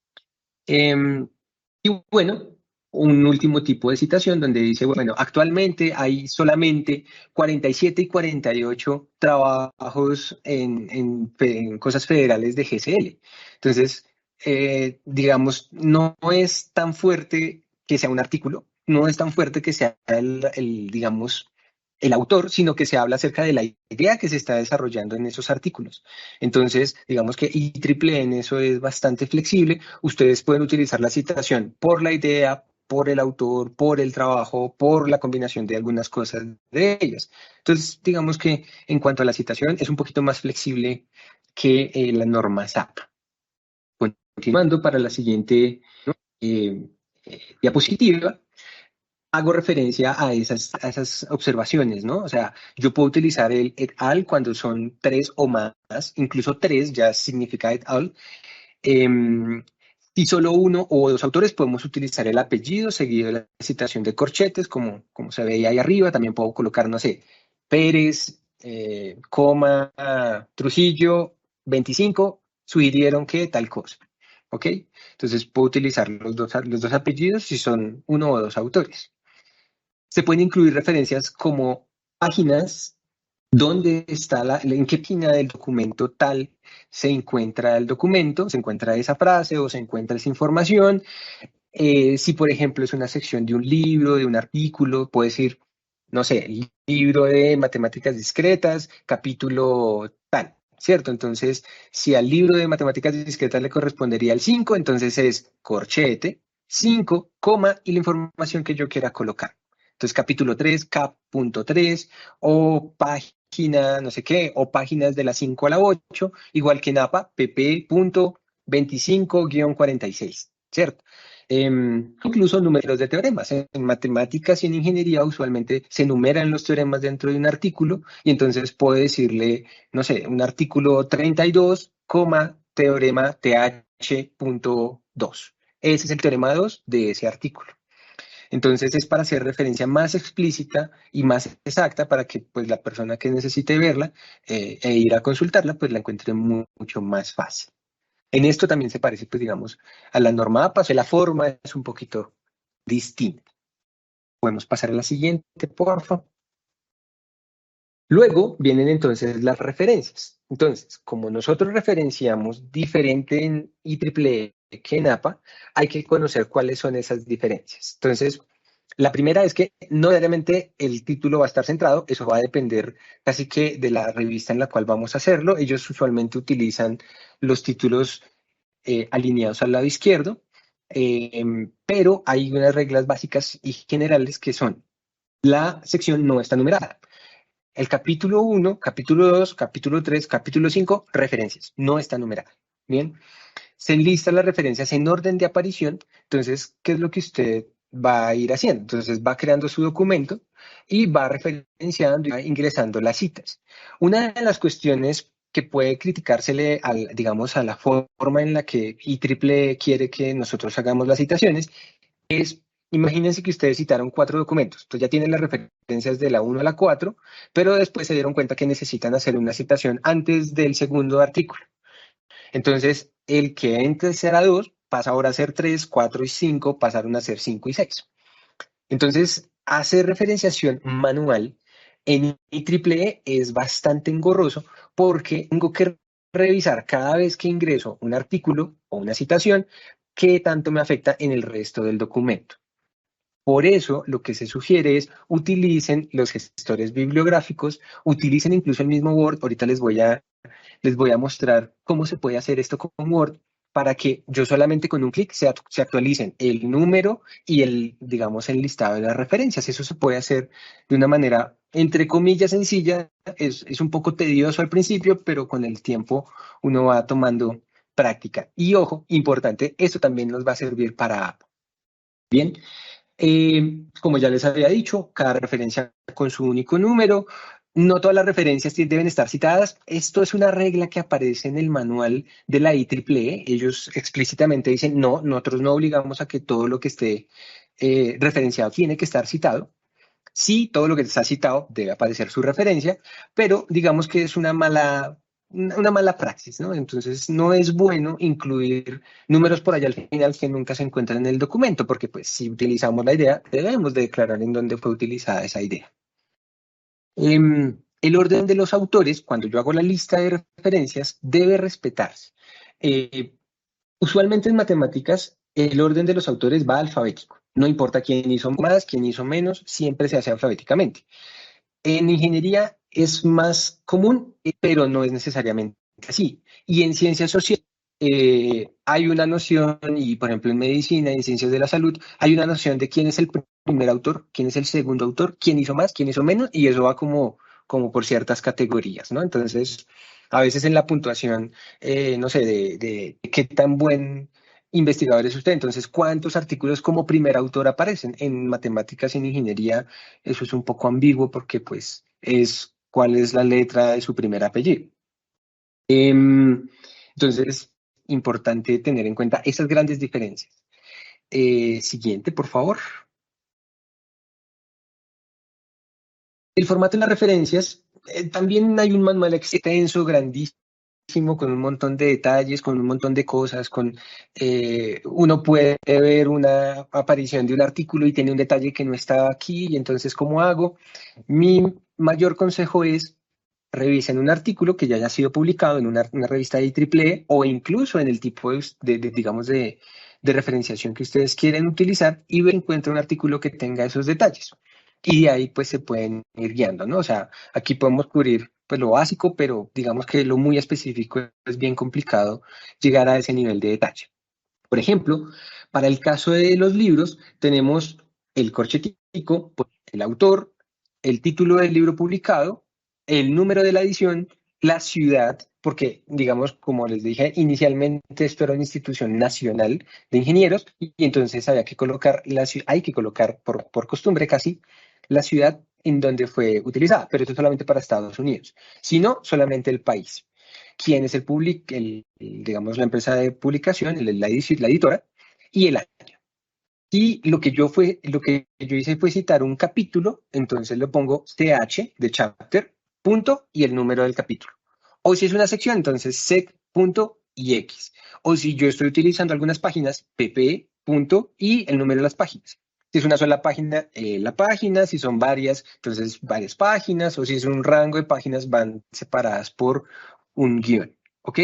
Y bueno, un último tipo de citación donde dice, bueno, actualmente hay solamente 47 y 48 trabajos en cosas federales de GCL. Entonces, digamos, no es tan fuerte que sea un artículo, no es tan fuerte que sea digamos, el autor, sino que se habla acerca de la idea que se está desarrollando en esos artículos. Entonces, digamos que IEEE en eso es bastante flexible. Ustedes pueden utilizar la citación por la idea, por el autor, por el trabajo, por la combinación de algunas cosas de ellas. Entonces, digamos que en cuanto a la citación, es un poquito más flexible que la norma SAP. Continuando para la siguiente diapositiva, hago referencia a esas observaciones, ¿no? O sea, yo puedo utilizar el et al cuando son 3 o más, incluso 3 ya significa et al. Si solo uno o 2 autores, podemos utilizar el apellido seguido de la citación de corchetes, como se veía ahí arriba. También puedo colocar, no sé, Pérez, coma, Trujillo, 25, sugirieron que tal cosa. ¿Ok? Entonces puedo utilizar los dos apellidos si son 1 o 2 autores. Se pueden incluir referencias como páginas, dónde está en qué página del documento tal se encuentra el documento, se encuentra esa frase o se encuentra esa información. Si, por ejemplo, es una sección de un libro, de un artículo, puede decir, no sé, libro de matemáticas discretas, capítulo tal, ¿cierto? Entonces, si al libro de matemáticas discretas le correspondería el 5, entonces es corchete, 5, coma, y la información que yo quiera colocar. Entonces, capítulo 3, cap.3, o página no sé qué, o páginas de la 5 a la 8, igual que en APA, pp.25-46, ¿cierto? Incluso números de teoremas. En matemáticas y en ingeniería usualmente se enumeran los teoremas dentro de un artículo y entonces puedo decirle, no sé, un artículo 32, teorema TH.2. Ese es el teorema 2 de ese artículo. Entonces es para hacer referencia más explícita y más exacta para que pues, la persona que necesite verla e ir a consultarla pues la encuentre mucho más fácil. En esto también se parece, pues digamos, a la norma APA, o sea, la forma es un poquito distinta. Podemos pasar a la siguiente, por favor. Luego vienen entonces las referencias. Entonces, como nosotros referenciamos diferente en IEEE que en APA, hay que conocer cuáles son esas diferencias. Entonces, la primera es que no necesariamente el título va a estar centrado, eso va a depender casi que de la revista en la cual vamos a hacerlo. Ellos usualmente utilizan los títulos alineados al lado izquierdo, pero hay unas reglas básicas y generales que son: la sección no está numerada. El capítulo 1, capítulo 2, capítulo 3, capítulo 5, referencias, no está numerada. Bien, se enlistan las referencias en orden de aparición. Entonces, ¿qué es lo que usted va a ir haciendo? Entonces, va creando su documento y va referenciando y va ingresando las citas. Una de las cuestiones que puede criticársele, digamos, a la forma en la que IEEE quiere que nosotros hagamos las citaciones es Imagínense que ustedes citaron 4 documentos, entonces ya tienen las referencias de la 1 a la 4, pero después se dieron cuenta que necesitan hacer una citación antes del segundo artículo. Entonces, el que antes era 2 pasa ahora a ser 3, 4 y 5, pasaron a ser 5 y 6. Entonces, hacer referenciación manual en IEEE es bastante engorroso porque tengo que revisar cada vez que ingreso un artículo o una citación qué tanto me afecta en el resto del documento. Por eso, lo que se sugiere es utilicen los gestores bibliográficos, utilicen incluso el mismo Word. Ahorita les voy a mostrar cómo se puede hacer esto con Word para que yo solamente con un clic se actualicen el número y digamos, el listado de las referencias. Eso se puede hacer de una manera, entre comillas, sencilla. Es un poco tedioso al principio, pero con el tiempo uno va tomando práctica. Y ojo, importante, esto también nos va a servir para app. Bien. Como ya les había dicho, cada referencia con su único número. No todas las referencias deben estar citadas. Esto es una regla que aparece en el manual de la IEEE. Ellos explícitamente dicen, no, nosotros no obligamos a que todo lo que esté referenciado tiene que estar citado. Sí, todo lo que está citado debe aparecer su referencia, pero digamos que es una mala praxis, ¿no? Entonces no es bueno incluir números por allá al final que nunca se encuentran en el documento, porque pues si utilizamos la idea, debemos de declarar en dónde fue utilizada esa idea. El orden de los autores, cuando yo hago la lista de referencias, debe respetarse. Usualmente en matemáticas, el orden de los autores va alfabético. No importa quién hizo más, quién hizo menos, siempre se hace alfabéticamente. En ingeniería es más común, pero no es necesariamente así. Y en ciencias sociales hay una noción, y por ejemplo en medicina y en ciencias de la salud, hay una noción de quién es el primer autor, quién es el segundo autor, quién hizo más, quién hizo menos, y eso va como por ciertas categorías, ¿no? Entonces, a veces en la puntuación, no sé, de qué tan buen investigador es usted, entonces, ¿cuántos artículos como primer autor aparecen? En matemáticas y en ingeniería eso es un poco ambiguo porque pues es cuál es la letra de su primer apellido. Entonces, importante tener en cuenta esas grandes diferencias. Siguiente, por favor. El formato de las referencias, también hay un manual extenso, grandísimo, con un montón de detalles, con un montón de cosas, uno puede ver una aparición de un artículo y tiene un detalle que no estaba aquí, y entonces, ¿cómo hago? Mi mayor consejo es revisen un artículo que ya haya sido publicado en una revista de IEEE o incluso en el tipo digamos, de referenciación que ustedes quieren utilizar y encuentren un artículo que tenga esos detalles. Y de ahí pues se pueden ir guiando, ¿no? O sea, aquí podemos cubrir pues lo básico, pero digamos que lo muy específico es bien complicado llegar a ese nivel de detalle. Por ejemplo, para el caso de los libros, tenemos el corchetico, pues, el autor, el título del libro publicado, el número de la edición, la ciudad, porque, digamos, como les dije inicialmente, esto era una institución nacional de ingenieros y entonces había que colocar hay que colocar por costumbre casi la ciudad en donde fue utilizada, pero esto solamente para Estados Unidos, sino solamente el país. ¿Quién es digamos, la empresa de publicación, la editora, y el año? Y lo que yo hice fue citar un capítulo, entonces le pongo CH de chapter, punto, y el número del capítulo. O si es una sección, entonces sec, punto, y X. O si yo estoy utilizando algunas páginas, pp, punto, y el número de las páginas. Si es una sola página, la página, si son varias, entonces varias páginas, o si es un rango de páginas, van separadas por un guión, ¿ok?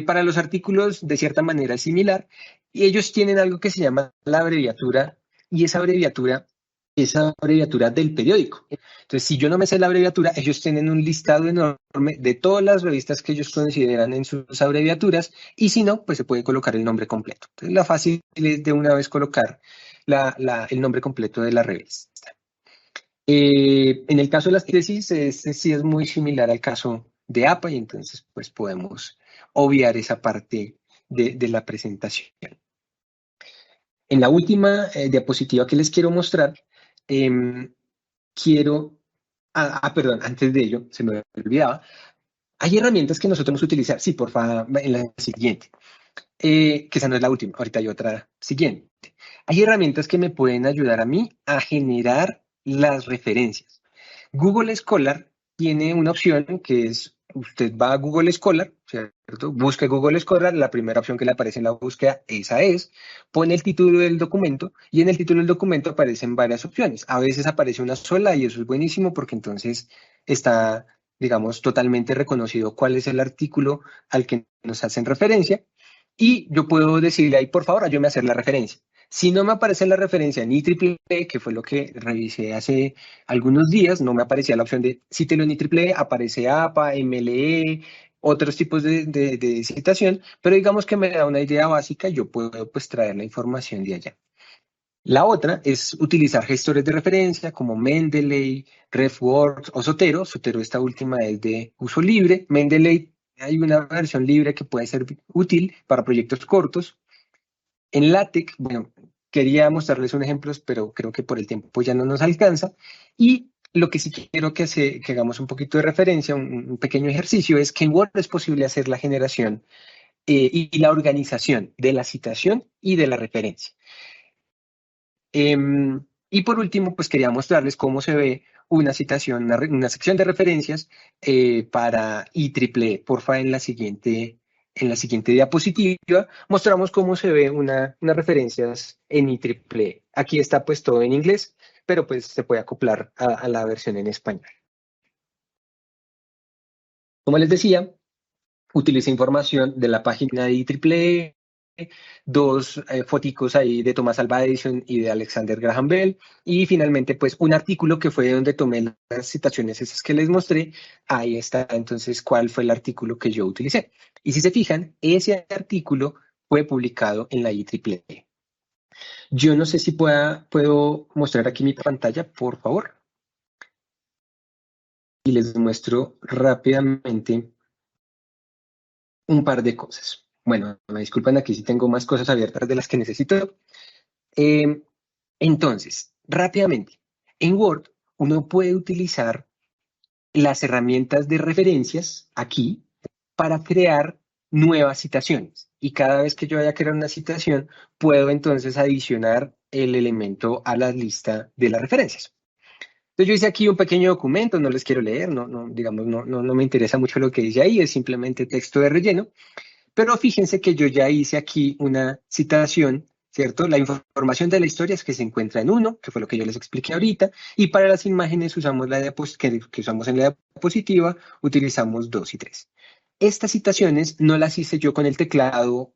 Para los artículos, de cierta manera, es similar, y ellos tienen algo que se llama la abreviatura, y esa abreviatura es la abreviatura del periódico. Entonces, si yo no me sé la abreviatura, ellos tienen un listado enorme de todas las revistas que ellos consideran en sus abreviaturas, y si no, pues se puede colocar el nombre completo. Entonces, la fácil es de una vez colocar el nombre completo de la revista. En el caso de las tesis, este sí es muy similar al caso de APA y entonces pues podemos obviar esa parte de la presentación. En la última diapositiva que les quiero mostrar, perdón, antes de ello, se me olvidaba, hay herramientas que nosotros vamos a utilizar. Sí, por favor, en la siguiente. que esa no es la última, ahorita hay otra siguiente. Hay herramientas que me pueden ayudar a mí a generar las referencias. Google Scholar tiene una opción que es, usted va a Google Scholar, ¿cierto? Busca Google Scholar, la primera opción que le aparece en la búsqueda, esa es, pone el título del documento y en el título del documento aparecen varias opciones. A veces aparece una sola y eso es buenísimo porque entonces está, digamos, totalmente reconocido cuál es el artículo al que nos hacen referencia y yo puedo decirle ahí, por favor, ayúdame a hacer la referencia. Si no me aparece la referencia en IEEE, que fue lo que revisé hace algunos días, no me aparecía la opción de cítelo en IEEE, aparece APA, MLE, otros tipos de citación, pero digamos que me da una idea básica y yo puedo pues traer la información de allá. La otra es utilizar gestores de referencia como Mendeley, RefWorks o Zotero. Zotero, esta última es de uso libre. Mendeley, hay una versión libre que puede ser útil para proyectos cortos. En LaTeX, bueno, quería mostrarles un ejemplo, pero creo que por el tiempo ya no nos alcanza. Y lo que sí quiero que hagamos un poquito de referencia, un pequeño ejercicio, es que en Word es posible hacer la generación y la organización de la citación y de la referencia. Y por último, pues quería mostrarles cómo se ve una citación, una sección de referencias para IEEE. Porfa, en la siguiente diapositiva mostramos cómo se ve unas referencias en IEEE. Aquí está pues todo en inglés, pero pues se puede acoplar a la versión en español. Como les decía, utiliza información de la página de IEEE, dos foticos ahí de Thomas Alva Edison y de Alexander Graham Bell, y finalmente pues un artículo que fue donde tomé las citaciones esas que les mostré. Ahí está entonces cuál fue el artículo que yo utilicé. Y si se fijan, ese artículo fue publicado en la IEEE. Yo no sé si puedo mostrar aquí mi pantalla, por favor, y les muestro rápidamente un par de cosas. Bueno, me disculpan, aquí sí tengo más cosas abiertas de las que necesito. Eh, entonces, rápidamente, en Word uno puede utilizar las herramientas de referencias aquí para crear nuevas citaciones. Y cada vez que yo vaya a crear una citación, puedo entonces adicionar el elemento a la lista de las referencias. Entonces yo hice aquí un pequeño documento, no les quiero leer, digamos, no me interesa mucho lo que dice ahí, es simplemente texto de relleno. Pero fíjense que yo ya hice aquí una citación, ¿cierto? La información de la historia es que se encuentra en 1, que fue lo que yo les expliqué ahorita, y para las imágenes usamos que usamos en la diapositiva, utilizamos 2 y 3. Estas citaciones no las hice yo con el teclado,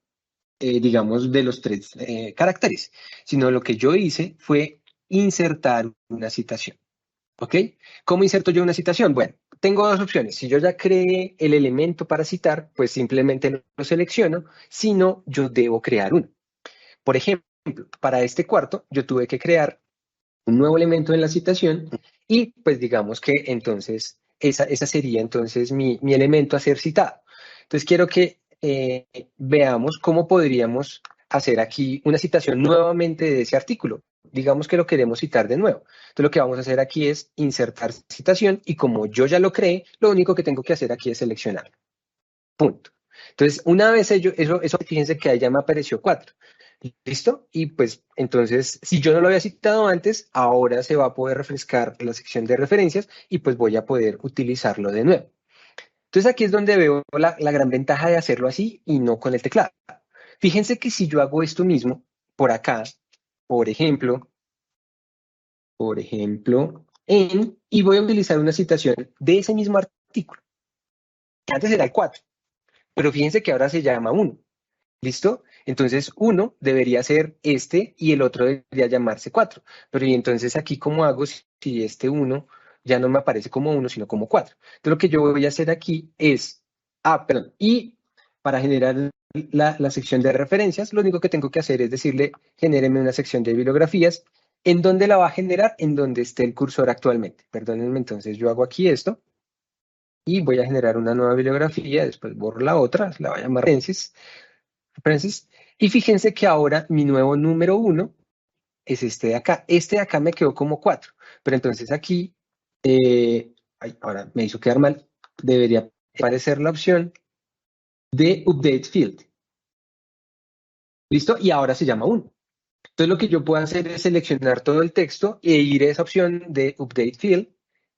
digamos, de los 3 caracteres, sino lo que yo hice fue insertar una citación. ¿Ok? ¿Cómo inserto yo una citación? Bueno, tengo dos opciones. Si yo ya creé el elemento para citar, pues simplemente lo selecciono. Si no, yo debo crear uno. Por ejemplo, para este cuarto, yo tuve que crear un nuevo elemento en la citación y pues digamos que entonces esa sería entonces mi elemento a ser citado. Entonces quiero que veamos cómo podríamos hacer aquí una citación nuevamente de ese artículo. Digamos que lo queremos citar de nuevo. Entonces lo que vamos a hacer aquí es insertar citación y como yo ya lo creé, lo único que tengo que hacer aquí es seleccionar. Punto. Entonces, una vez eso fíjense que ahí ya me apareció 4. ¿Listo? Y pues entonces, si yo no lo había citado antes, ahora se va a poder refrescar la sección de referencias y pues voy a poder utilizarlo de nuevo. Entonces aquí es donde veo la gran ventaja de hacerlo así y no con el teclado. Fíjense que si yo hago esto mismo por acá, por ejemplo, y voy a utilizar una citación de ese mismo artículo, que antes era el 4, pero fíjense que ahora se llama 1. ¿Listo? Entonces, 1 debería ser este y el otro debería llamarse 4. Pero y entonces aquí, ¿cómo hago si este 1 ya no me aparece como 1, sino como 4? Entonces, lo que yo voy a hacer aquí es, perdón, y para generar la sección de referencias, lo único que tengo que hacer es decirle, genéreme una sección de bibliografías. ¿En dónde la va a generar? En donde esté el cursor actualmente. Perdónenme, entonces yo hago aquí esto y voy a generar una nueva bibliografía, después borro la otra, la voy a llamar referencias. Y fíjense que ahora mi nuevo número 1 es este de acá. Este de acá me quedó como 4. Pero entonces aquí, ahora me hizo quedar mal, debería aparecer la opción de Update Field. ¿Listo? Y ahora se llama 1. Entonces lo que yo puedo hacer es seleccionar todo el texto e ir a esa opción de Update Field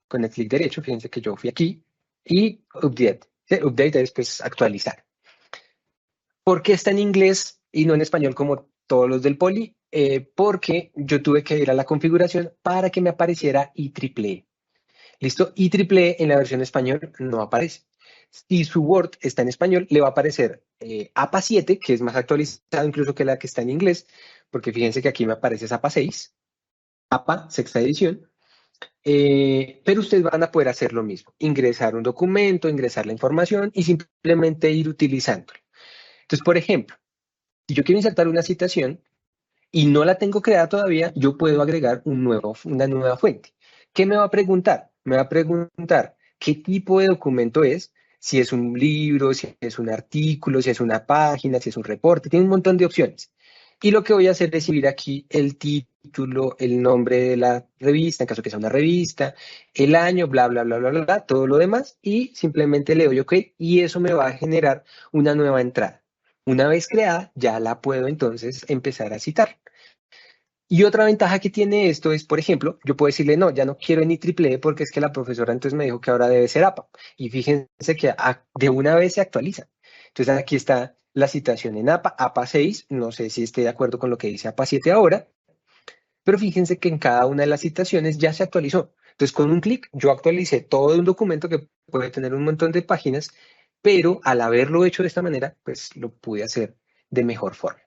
con el clic derecho. Fíjense que yo fui aquí y Update. ¿Sí? Update es pues actualizar. ¿Por qué está en inglés y no en español como todos los del Poli? Porque yo tuve que ir a la configuración para que me apareciera IEEE. ¿Listo? IEEE en la versión español no aparece. Si su Word está en español, le va a aparecer APA 7, que es más actualizado incluso que la que está en inglés, porque fíjense que aquí me aparece APA 6, APA, sexta edición, pero ustedes van a poder hacer lo mismo, ingresar un documento, ingresar la información y simplemente ir utilizándolo. Entonces, por ejemplo, si yo quiero insertar una citación y no la tengo creada todavía, yo puedo agregar una nueva fuente. ¿Qué me va a preguntar? Me va a preguntar qué tipo de documento es, si es un libro, si es un artículo, si es una página, si es un reporte, tiene un montón de opciones. Y lo que voy a hacer es escribir aquí el título, el nombre de la revista, en caso que sea una revista, el año, bla, bla, bla, bla, bla, bla, todo lo demás, y simplemente le doy OK, y eso me va a generar una nueva entrada. Una vez creada, ya la puedo entonces empezar a citar. Y otra ventaja que tiene esto es, por ejemplo, yo puedo decirle, no, ya no quiero en IEEE porque es que la profesora entonces me dijo que ahora debe ser APA. Y fíjense que de una vez se actualiza. Entonces aquí está la citación en APA, APA 6, no sé si esté de acuerdo con lo que dice APA 7 ahora, pero fíjense que en cada una de las citaciones ya se actualizó. Entonces con un clic yo actualicé todo un documento que puede tener un montón de páginas, pero al haberlo hecho de esta manera, pues lo pude hacer de mejor forma.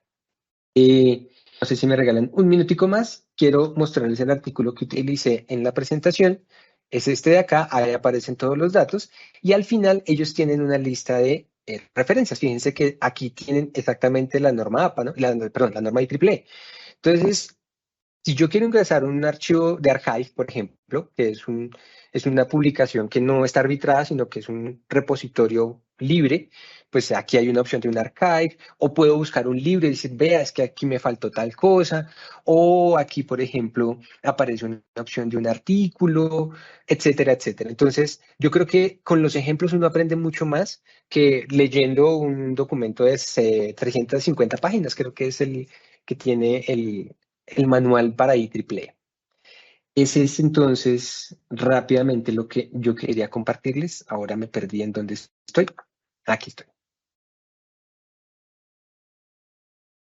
No sé si me regalan un minutico más. Quiero mostrarles el artículo que utilicé en la presentación. Es este de acá, ahí aparecen todos los datos. Y al final ellos tienen una lista de referencias. Fíjense que aquí tienen exactamente la norma APA, ¿no? Perdón, la norma IEEE. Entonces, si yo quiero ingresar un archivo de Archive, por ejemplo, que es una publicación que no está arbitrada, sino que es un repositorio libre, pues aquí hay una opción de un archive, o puedo buscar un libro y decir, vea, es que aquí me faltó tal cosa, o aquí, por ejemplo, aparece una opción de un artículo, etcétera, etcétera. Entonces, yo creo que con los ejemplos uno aprende mucho más que leyendo un documento de 350 páginas, creo que es el que tiene el manual para IEEE. Ese es entonces rápidamente lo que yo quería compartirles. Ahora me perdí en dónde estoy. Aquí estoy.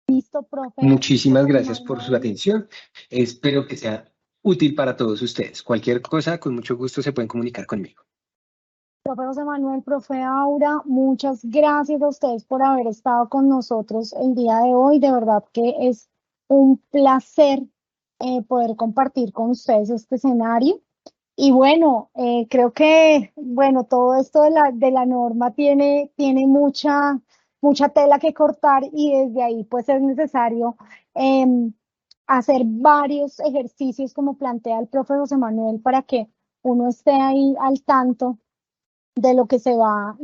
Listo, profe. Muchísimas gracias por su atención. Espero que sea útil para todos ustedes. Cualquier cosa, con mucho gusto se pueden comunicar conmigo. Profe José Manuel, profe Aura, muchas gracias a ustedes por haber estado con nosotros el día de hoy. De verdad que es un placer poder compartir con ustedes este escenario. Y bueno, creo que todo esto de la norma tiene mucha tela que cortar y desde ahí pues es necesario hacer varios ejercicios como plantea el profe José Manuel para que uno esté ahí al tanto de lo que se va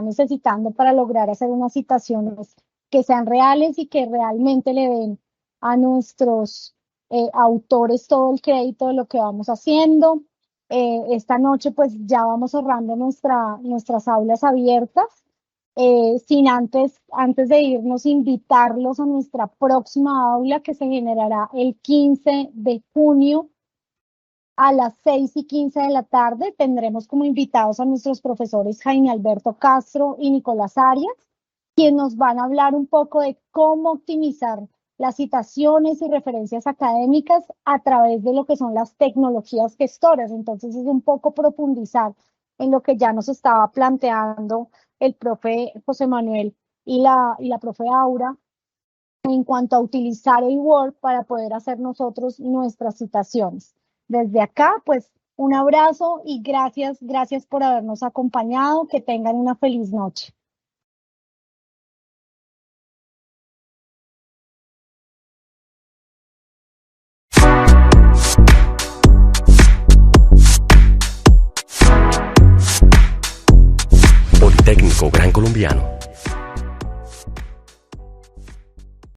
necesitando para lograr hacer unas citaciones que sean reales y que realmente le den a nuestros autores todo el crédito de lo que vamos haciendo. Esta noche pues ya vamos cerrando nuestras aulas abiertas. Sin antes de irnos, invitarlos a nuestra próxima aula que se generará el 15 de junio a las 6:15 de la tarde. Tendremos como invitados a nuestros profesores Jaime Alberto Castro y Nicolás Arias, quienes nos van a hablar un poco de cómo optimizar las citaciones y referencias académicas a través de lo que son las tecnologías gestoras. Entonces es un poco profundizar en lo que ya nos estaba planteando el profe José Manuel y la profe Aura en cuanto a utilizar el Word para poder hacer nosotros nuestras citaciones. Desde acá, pues, un abrazo y gracias por habernos acompañado. Que tengan una feliz noche. Politécnico Gran Colombiano.